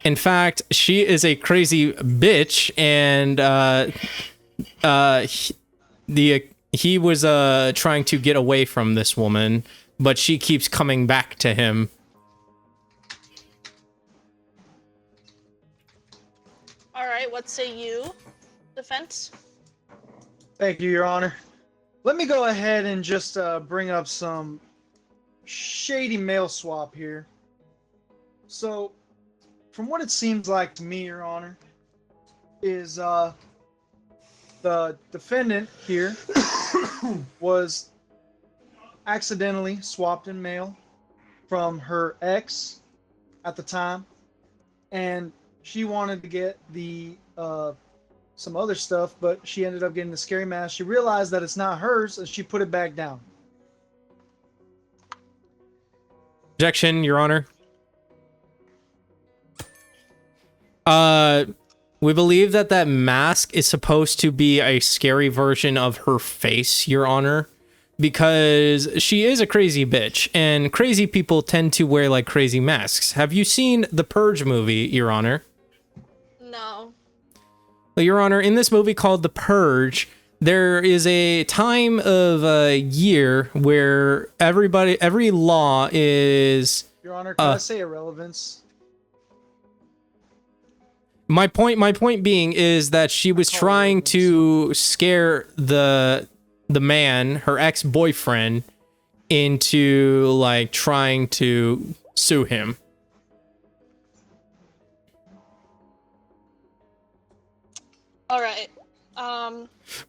In fact, she is a crazy bitch, and he was trying to get away from this woman, but she keeps coming back to him. Alright, what say you? Defense? Thank you, Your Honor. Let me go ahead and just bring up some shady mail swap here. So, from what it seems like to me, Your Honor, is the defendant here was accidentally swapped in mail from her ex at the time, and she wanted to get the some other stuff, but she ended up getting the scary mask. She realized that it's not hers, and she put it back down. Objection, Your Honor. We believe that that mask is supposed to be a scary version of her face, Your Honor, because she is a crazy bitch, and crazy people tend to wear like crazy masks. Have you seen the Purge movie, Your Honor? No. Well, Your Honor, in this movie called The Purge, there is a time of a year where every law is... Your Honor, can I say irrelevance? My point being is that she was trying to scare the man, her ex-boyfriend, into like trying to sue him. All right.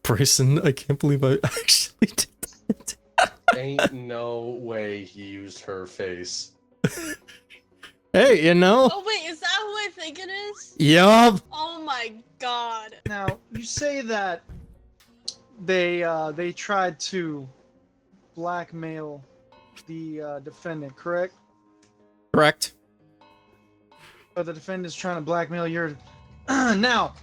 Bryson, I can't believe I actually did that. Ain't no way he used her face. Hey, you know? Oh wait, is that who I think it is? Yup. Oh my god. Now, you say that they tried to blackmail the defendant, correct? Correct. But the defendant's trying to blackmail your... Now,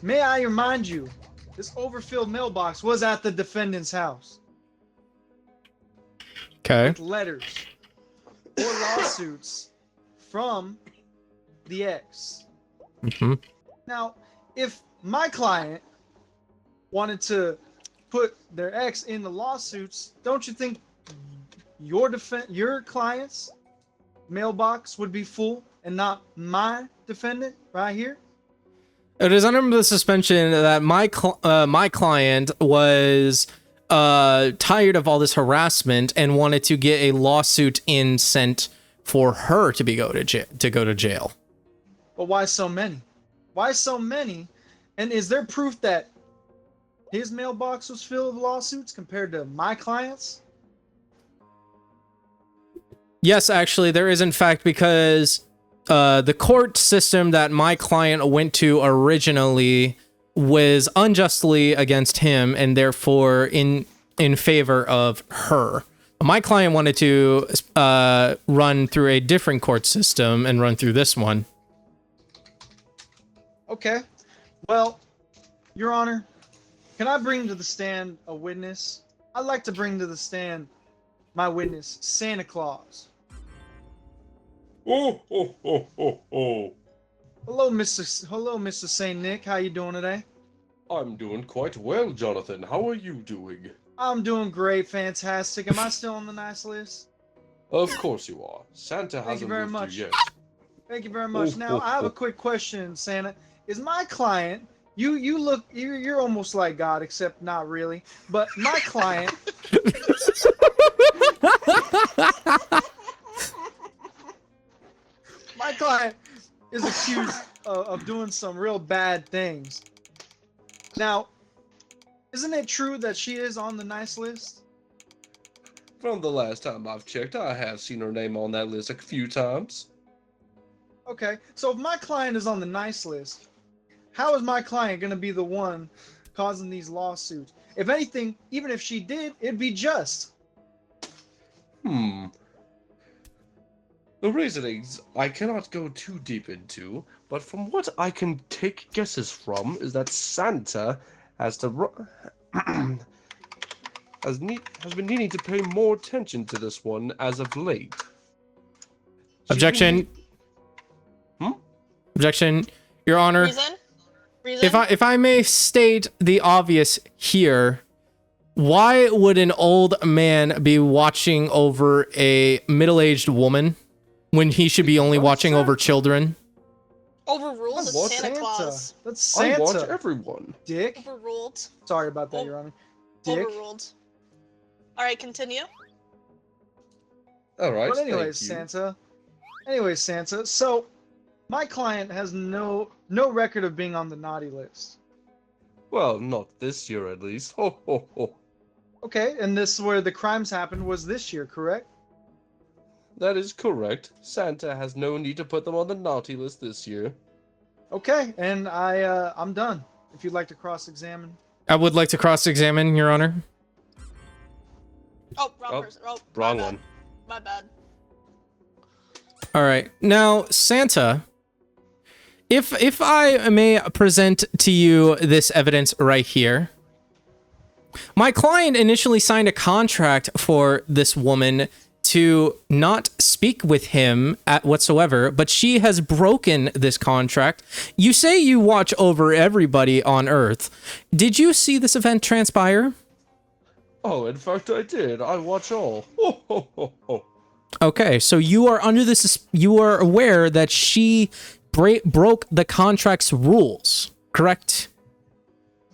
may I remind you, this overfilled mailbox was at the defendant's house. Okay. With letters or lawsuits from the ex. Mm-hmm. Now, if my client wanted to put their ex in the lawsuits, don't you think your client's mailbox would be full and not my defendant right here? It is under the suspension that my client was tired of all this harassment and wanted to get a lawsuit in sent for her to go to jail. But why so many? Why so many? And is there proof that his mailbox was filled with lawsuits compared to my clients? Yes, actually, there is in fact, because the court system that my client went to originally was unjustly against him and therefore in favor of her. My client wanted to run through a different court system and run through this one. Okay. Well, Your Honor, can I bring to the stand a witness? I'd like to bring to the stand my witness, Santa Claus. Oh, oh, oh, oh, oh. Hello, Mr. Saint Nick. How you doing today? I'm doing quite well, Jonathan. How are you doing? I'm doing great, fantastic. Am I still on the nice list? Of course you are. Santa Thank you hasn't very moved much. you yet. Thank you very much. Oh, Now, oh, I have a oh. quick question, Santa. Is my client, you're almost like God, except not really, but my client, my client is accused of doing some real bad things. Now, isn't it true that she is on the nice list? From the last time I've checked, I have seen her name on that list a few times. Okay, so if my client is on the nice list, how is my client going to be the one causing these lawsuits? If anything, even if she did, it'd be just. The reasonings I cannot go too deep into, but from what I can take guesses from is that Santa has has been needing to pay more attention to this one as of late. Objection. Objection, Your Honor. Reason? If I may state the obvious here, why would an old man be watching over a middle-aged woman when he should be only watching over children? Overruled What? is Santa Claus. That's I watch Santa. everyone. Dick. Overruled. Sorry about that, Your Honor. Dick. Overruled. Alright, continue. All right. But anyways, thank you. Santa. Anyways, Santa. So, my client has no record of being on the naughty list. Well, not this year at least. Ho ho ho. Okay, and this where the crimes happened was this year, correct? That is correct. Santa has no need to put them on the naughty list this year. Okay, and I'm done. If you'd like to cross-examine. I would like to cross-examine, Your Honor. Oh, wrong Oh, person. Oh, wrong my bad. one. My bad. All right. Now, Santa, if I may present to you this evidence right here. My client initially signed a contract for this woman to not speak with him whatsoever, but she has broken this contract. You say you watch over everybody on Earth. Did you see this event transpire? Oh, in fact, I did. I watch all. Ho ho ho ho. Okay, so you are under this. You are aware that she broke the contract's rules, correct?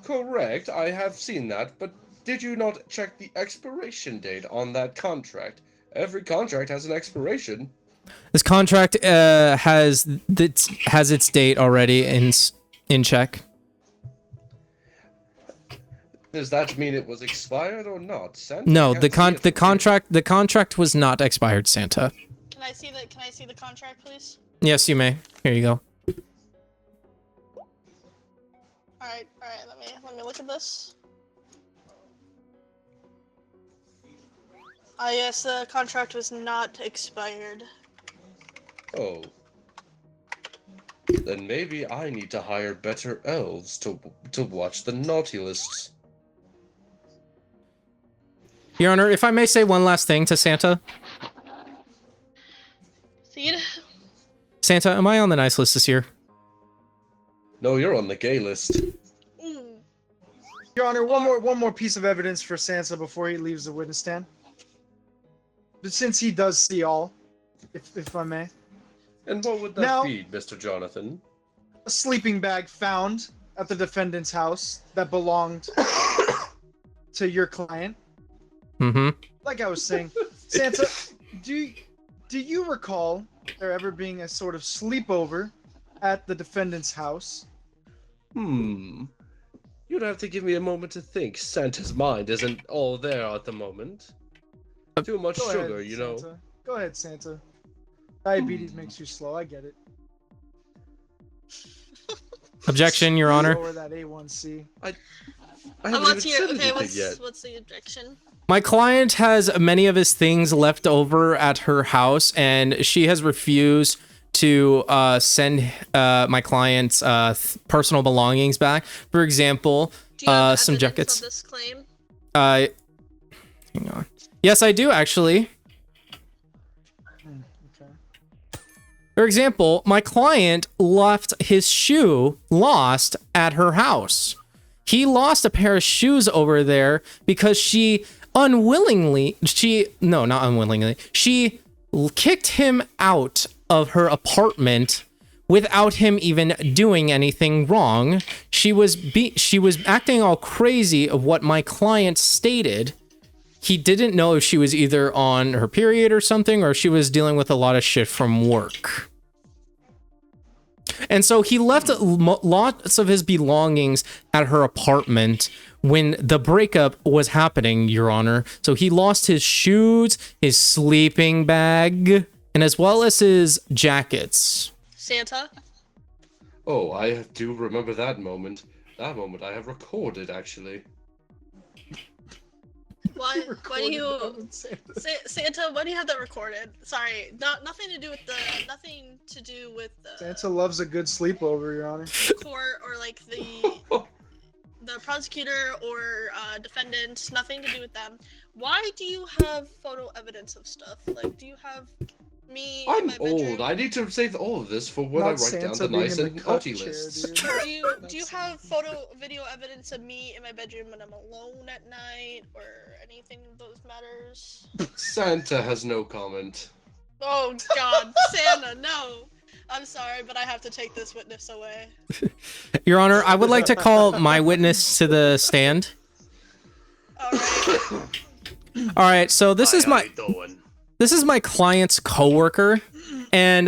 Correct. I have seen that, but did you not check the expiration date on that contract? Every contract has an expiration. This contract has its date already in check. Does that mean it was expired or not? Santa No, can't the see it from here. contract was not expired, Santa. Can I see the contract, please? Yes, you may. Here you go. Alright, let me look at this. Ah, yes, the contract was not expired. Oh. Then maybe I need to hire better elves to watch the naughty lists. Your Honor, if I may say one last thing to Santa. See? Santa, am I on the nice list this year? No, you're on the gay list. Ooh. Your Honor, one more piece of evidence for Santa before he leaves the witness stand. But since he does see all, if I may. And what would that Now- be, Mr. Jonathan? A sleeping bag found at the defendant's house that belonged to your client. Mm-hmm. Like I was saying, Santa, do you recall there ever being a sort of sleepover at the defendant's house? You'd have to give me a moment to think. Santa's mind isn't all there at the moment. Too much Go sugar, ahead, you know. Santa. Go ahead, Santa. Diabetes makes you slow. I get it. Objection, Your Honor. Lower that A1C. I I haven't want even to hear. said Okay, anything yet. what's the objection? My client has many of his things left over at her house, and she has refused to send my client's personal belongings back. For example, Do you have some evidence jackets. of this claim? Hang on. Yes, I do actually. Okay. For example, my client left his shoe lost at her house. He lost a pair of shoes over there because she not unwillingly, she kicked him out of her apartment without him even doing anything wrong. She was acting all crazy of what my client stated. He didn't know if she was either on her period or something, or she was dealing with a lot of shit from work. And so he left lots of his belongings at her apartment when the breakup was happening, Your Honor. So he lost his shoes, his sleeping bag, and as well as his jackets. Santa? Oh, I do remember that moment. That moment I have recorded, actually. Why do you... Santa, why do you have that recorded? Sorry, nothing to do with the Santa loves a good sleepover, Your Honor. court or like the prosecutor or defendant. Nothing to do with them. Why do you have photo evidence of stuff? Like, do you have me in I'm my bedroom? old. I need to save all of this for when I Not write down Santa the being nice in and the naughty cut chair, lists. dude. Do you have video evidence of me in my bedroom when I'm alone at night or anything of those matters? Santa has no comment. Oh God, Santa, no. I'm sorry, but I have to take this witness away. Your Honor, I would like to call my witness to the stand. Alright. All right, so this is my client's coworker, and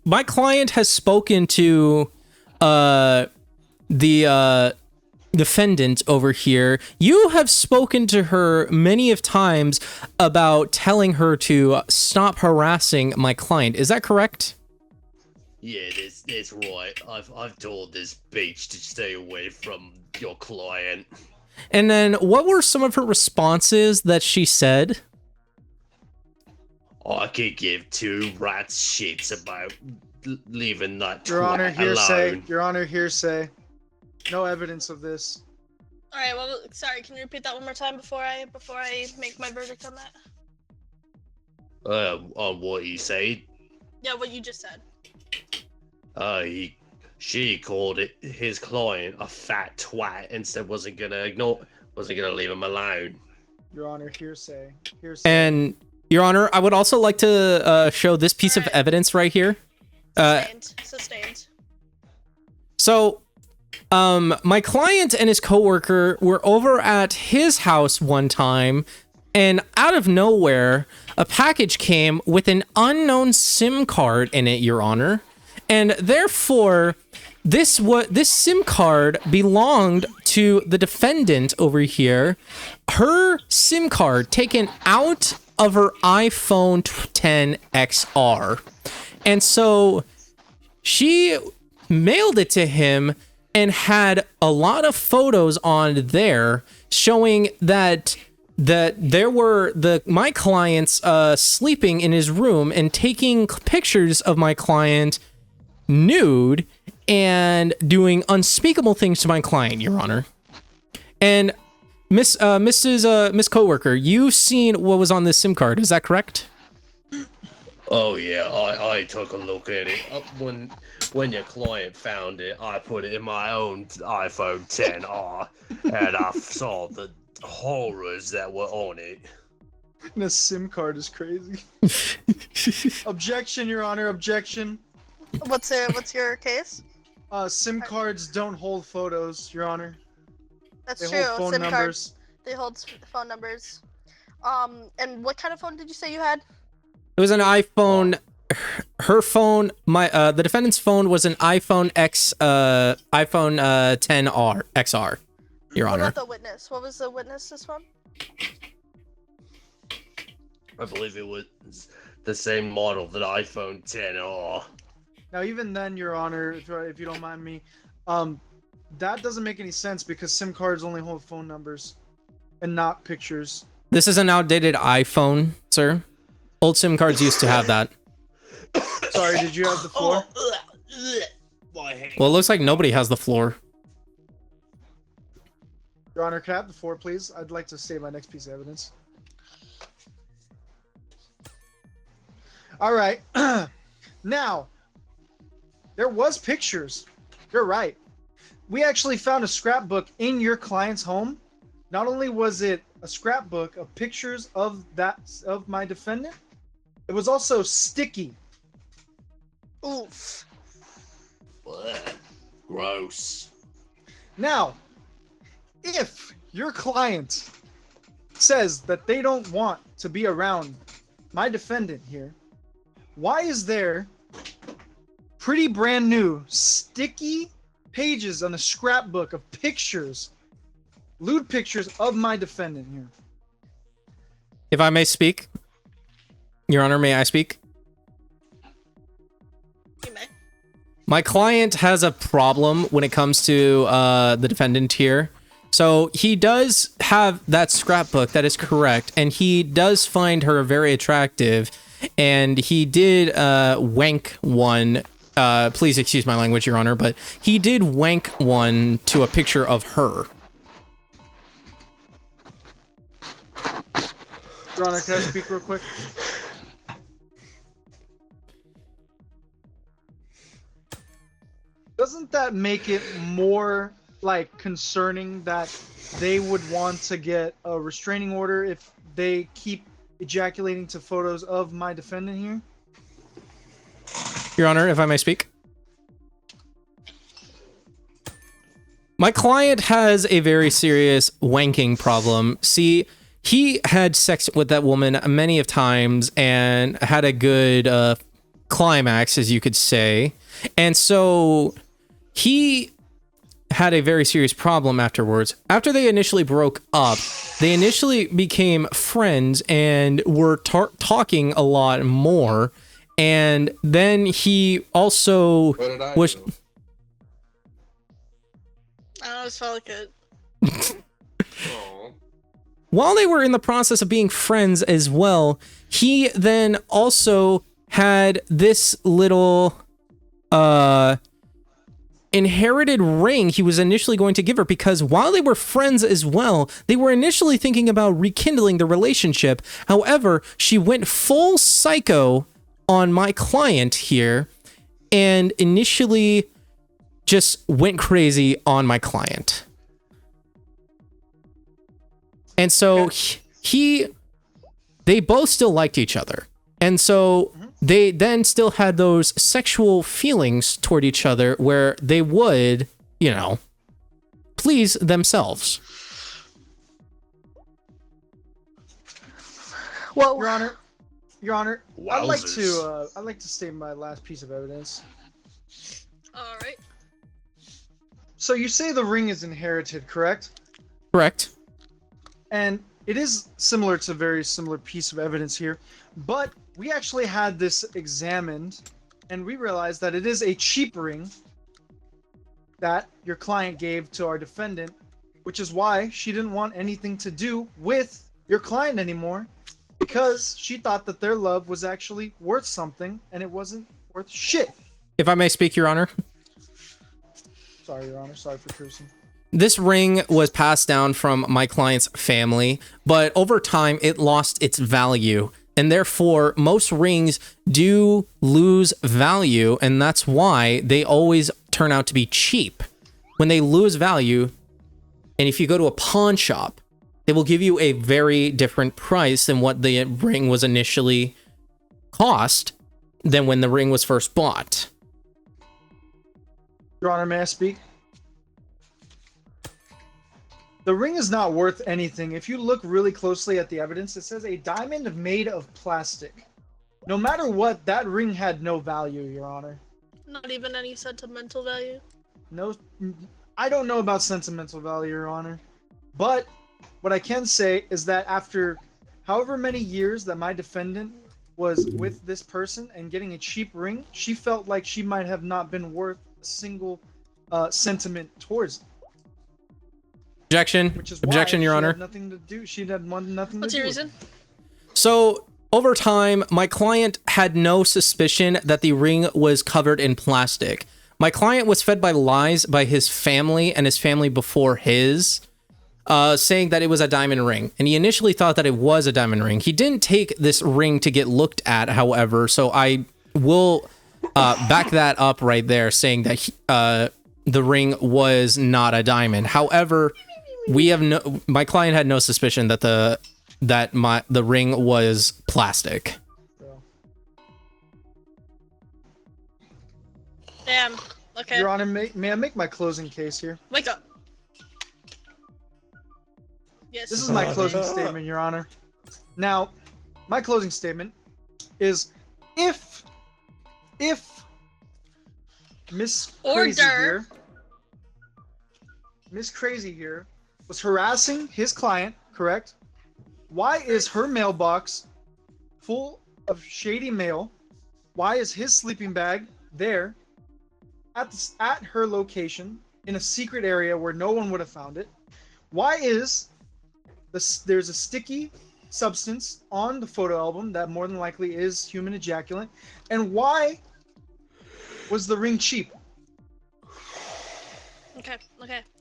my client has spoken to the defendant over here. You have spoken to her many of times about telling her to stop harassing my client. Is that correct? Yeah, that's right. I've told this bitch to stay away from your client. And then what were some of her responses that she said? I could give two rats shits about leaving that Your Honor, twat hearsay. alone. Your Honor, hearsay. No evidence of this. Alright, well, sorry, can you repeat that one more time before I make my verdict on that? On what he said. Yeah, what you just said. She called his client a fat twat and said wasn't gonna leave him alone. Your Honor, hearsay. Hearsay. And Your Honor, I would also like to show this piece of evidence right here. Sustained. So, my client and his coworker were over at his house one time, and out of nowhere, a package came with an unknown SIM card in it, Your Honor. And therefore, this SIM card belonged to the defendant over here. Her SIM card taken out of her iPhone 10 XR. And so she mailed it to him and had a lot of photos on there showing that there were my clients sleeping in his room and taking pictures of my client nude and doing unspeakable things to my client, Your Honor. And Miss Coworker, you've seen what was on this SIM card, is that correct? Oh yeah, I took a look at it. When your client found it, I put it in my own iPhone 10R, and I saw the horrors that were on it. And a SIM card is crazy. Objection, Your Honor. Objection. What's your case? SIM cards don't hold photos, Your Honor. That's They true. hold phone SIM numbers. cards. They hold phone numbers. And what kind of phone did you say you had? It was an iPhone. Her phone, the defendant's phone was an iPhone iPhone 10R XR, Your What Honor. about the witness? What was the witness's phone? I believe it was the same model, the iPhone 10R. Now, even then, Your Honor, if you don't mind me, that doesn't make any sense because SIM cards only hold phone numbers and not pictures. This is an outdated iPhone, sir. Old SIM cards used to have that. Sorry, did you have the floor? My hand. Well, it looks like nobody has the floor. Your Honor, can I have the floor, please? I'd like to say my next piece of evidence. All right. Now, there was pictures. You're right. We actually found a scrapbook in your client's home. Not only was it a scrapbook of pictures of my defendant, it was also sticky. Oof. Blech. Gross. Now, if your client says that they don't want to be around my defendant here, why is there pretty brand new sticky pages on a scrapbook of pictures, lewd pictures of my defendant here? If I may speak, Your Honor, may I speak? You may. My client has a problem when it comes to the defendant here. So he does have that scrapbook, that is correct, and he does find her very attractive, and he did wank one. Please excuse my language, Your Honor, but he did wank one to a picture of her. Your Honor, can I speak real quick? Doesn't that make it more like concerning that they would want to get a restraining order if they keep ejaculating to photos of my defendant here? Your Honor, if I may speak. My client has a very serious wanking problem. See, he had sex with that woman many of times and had a good climax, as you could say. And so he had a very serious problem afterwards. After they initially broke up, they initially became friends and were talking a lot more. And then he also What did I was. do? I always felt like it. Aw. While they were in the process of being friends as well, he then also had this little inherited ring he was initially going to give her, because while they were friends as well, they were initially thinking about rekindling the relationship. However, she went full psycho on my client here and initially just went crazy on my client. And so they both still liked each other. And so they then still had those sexual feelings toward each other where they would, please themselves. Well, Your Honor, I'd like Wowzers. to state my last piece of evidence. all right. So you say the ring is inherited, correct? Correct. And it is similar to a very similar piece of evidence here, but we actually had this examined and we realized that it is a cheap ring that your client gave to our defendant, which is why she didn't want anything to do with your client anymore, because she thought that their love was actually worth something and it wasn't worth shit. If I may speak, Your Honor. Sorry, Your Honor. Sorry for cursing. This ring was passed down from my client's family, but over time it lost its value. And therefore, most rings do lose value, and that's why they always turn out to be cheap. When they lose value, and if you go to a pawn shop they will give you a very different price than what the ring was initially cost than when the ring was first bought. Your Honor, may I speak? The ring is not worth anything. If you look really closely at the evidence, it says a diamond made of plastic. No matter what, that ring had no value, Your Honor. Not even any sentimental value. No, I don't know about sentimental value, Your Honor. But what I can say is that after however many years that my defendant was with this person and getting a cheap ring, she felt like she might have not been worth a single sentiment towards it. Objection. Which is Objection, why Your she Honor. had nothing to do. She had nothing What's to do your with it. reason? So, over time, my client had no suspicion that the ring was covered in plastic. My client was fed by lies by his family and his family before his, saying that it was a diamond ring. And he initially thought that it was a diamond ring. He didn't take this ring to get looked at, however, so I will back that up right there, saying that the ring was not a diamond. However, my client had no suspicion that the ring was plastic. Damn. Okay. Your Honor, may I make my closing case here? Wake up. Yes. This is my closing statement, Your Honor. Now, my closing statement is if Miss Crazy here was harassing his client, correct? Why is her mailbox full of shady mail? Why is his sleeping bag there at her location in a secret area where no one would have found it? Why is there's a sticky substance on the photo album that more than likely is human ejaculant? And why was the ring cheap? Okay.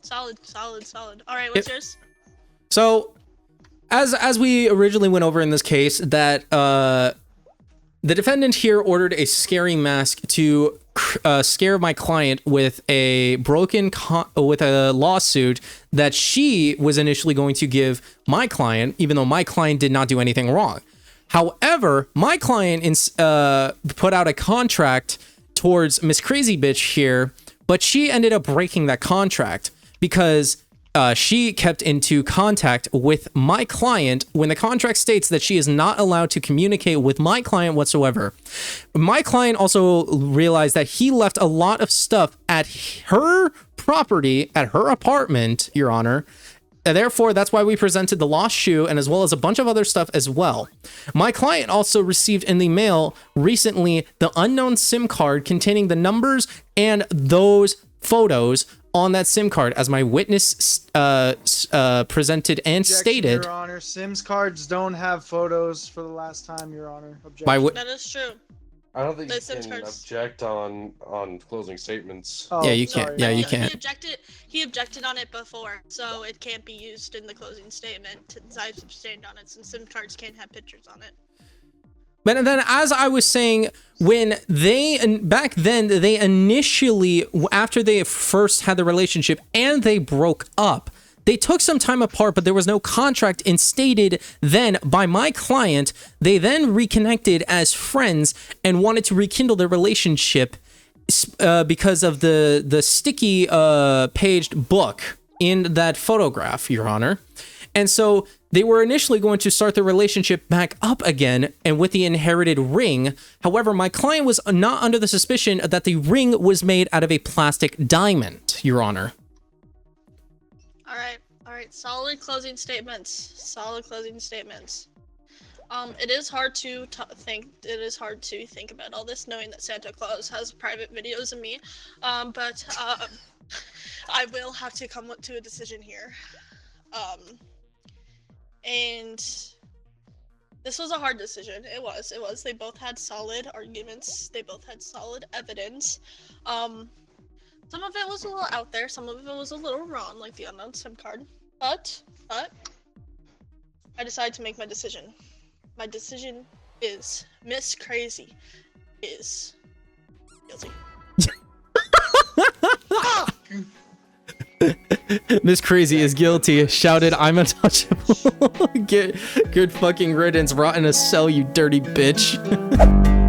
Solid. All right, what's yours? So, as we originally went over in this case, that the defendant here ordered a scary mask to scare my client with a with a lawsuit that she was initially going to give my client, even though my client did not do anything wrong. However, my client put out a contract towards Miss Crazy Bitch here, but she ended up breaking that contract because she kept into contact with my client when the contract states that she is not allowed to communicate with my client whatsoever. My client also realized that he left a lot of stuff at her property, at her apartment, Your Honor. And therefore, that's why we presented the lost shoe and as well as a bunch of other stuff as well. My client also received in the mail recently the unknown SIM card containing the numbers and those photos on that SIM card, as my witness presented and Objection, stated. Your Honor, SIMs cards don't have photos for the last time, Your Honor. Objection. That is true. I don't think The you SIM can cards. object on closing statements. Oh, Yeah, you sorry. can't. Yeah, you can't. He objected on it before, so it can't be used in the closing statement since I've abstained on it, since SIM cards can't have pictures on it. But then, as I was saying, when back then, they initially, after they first had the relationship and they broke up, they took some time apart, but there was no contract instated then by my client. They then reconnected as friends and wanted to rekindle their relationship because of the sticky paged book in that photograph, Your Honor. And so they were initially going to start the relationship back up again and with the inherited ring. However, my client was not under the suspicion that the ring was made out of a plastic diamond, Your Honor. All right. Solid closing statements. It is hard to think. It is hard to think about all this, knowing that Santa Claus has private videos of me. But I will have to come to a decision here. And this was a hard decision. It was. They both had solid arguments. They both had solid evidence. Some of it was a little out there. Some of it was a little wrong, like the unknown SIM card. But I decided to make my decision. My decision is Miss Crazy is guilty. Miss Crazy is guilty. Shouted, I'm untouchable. Get good fucking riddance. Rot in a cell, you dirty bitch.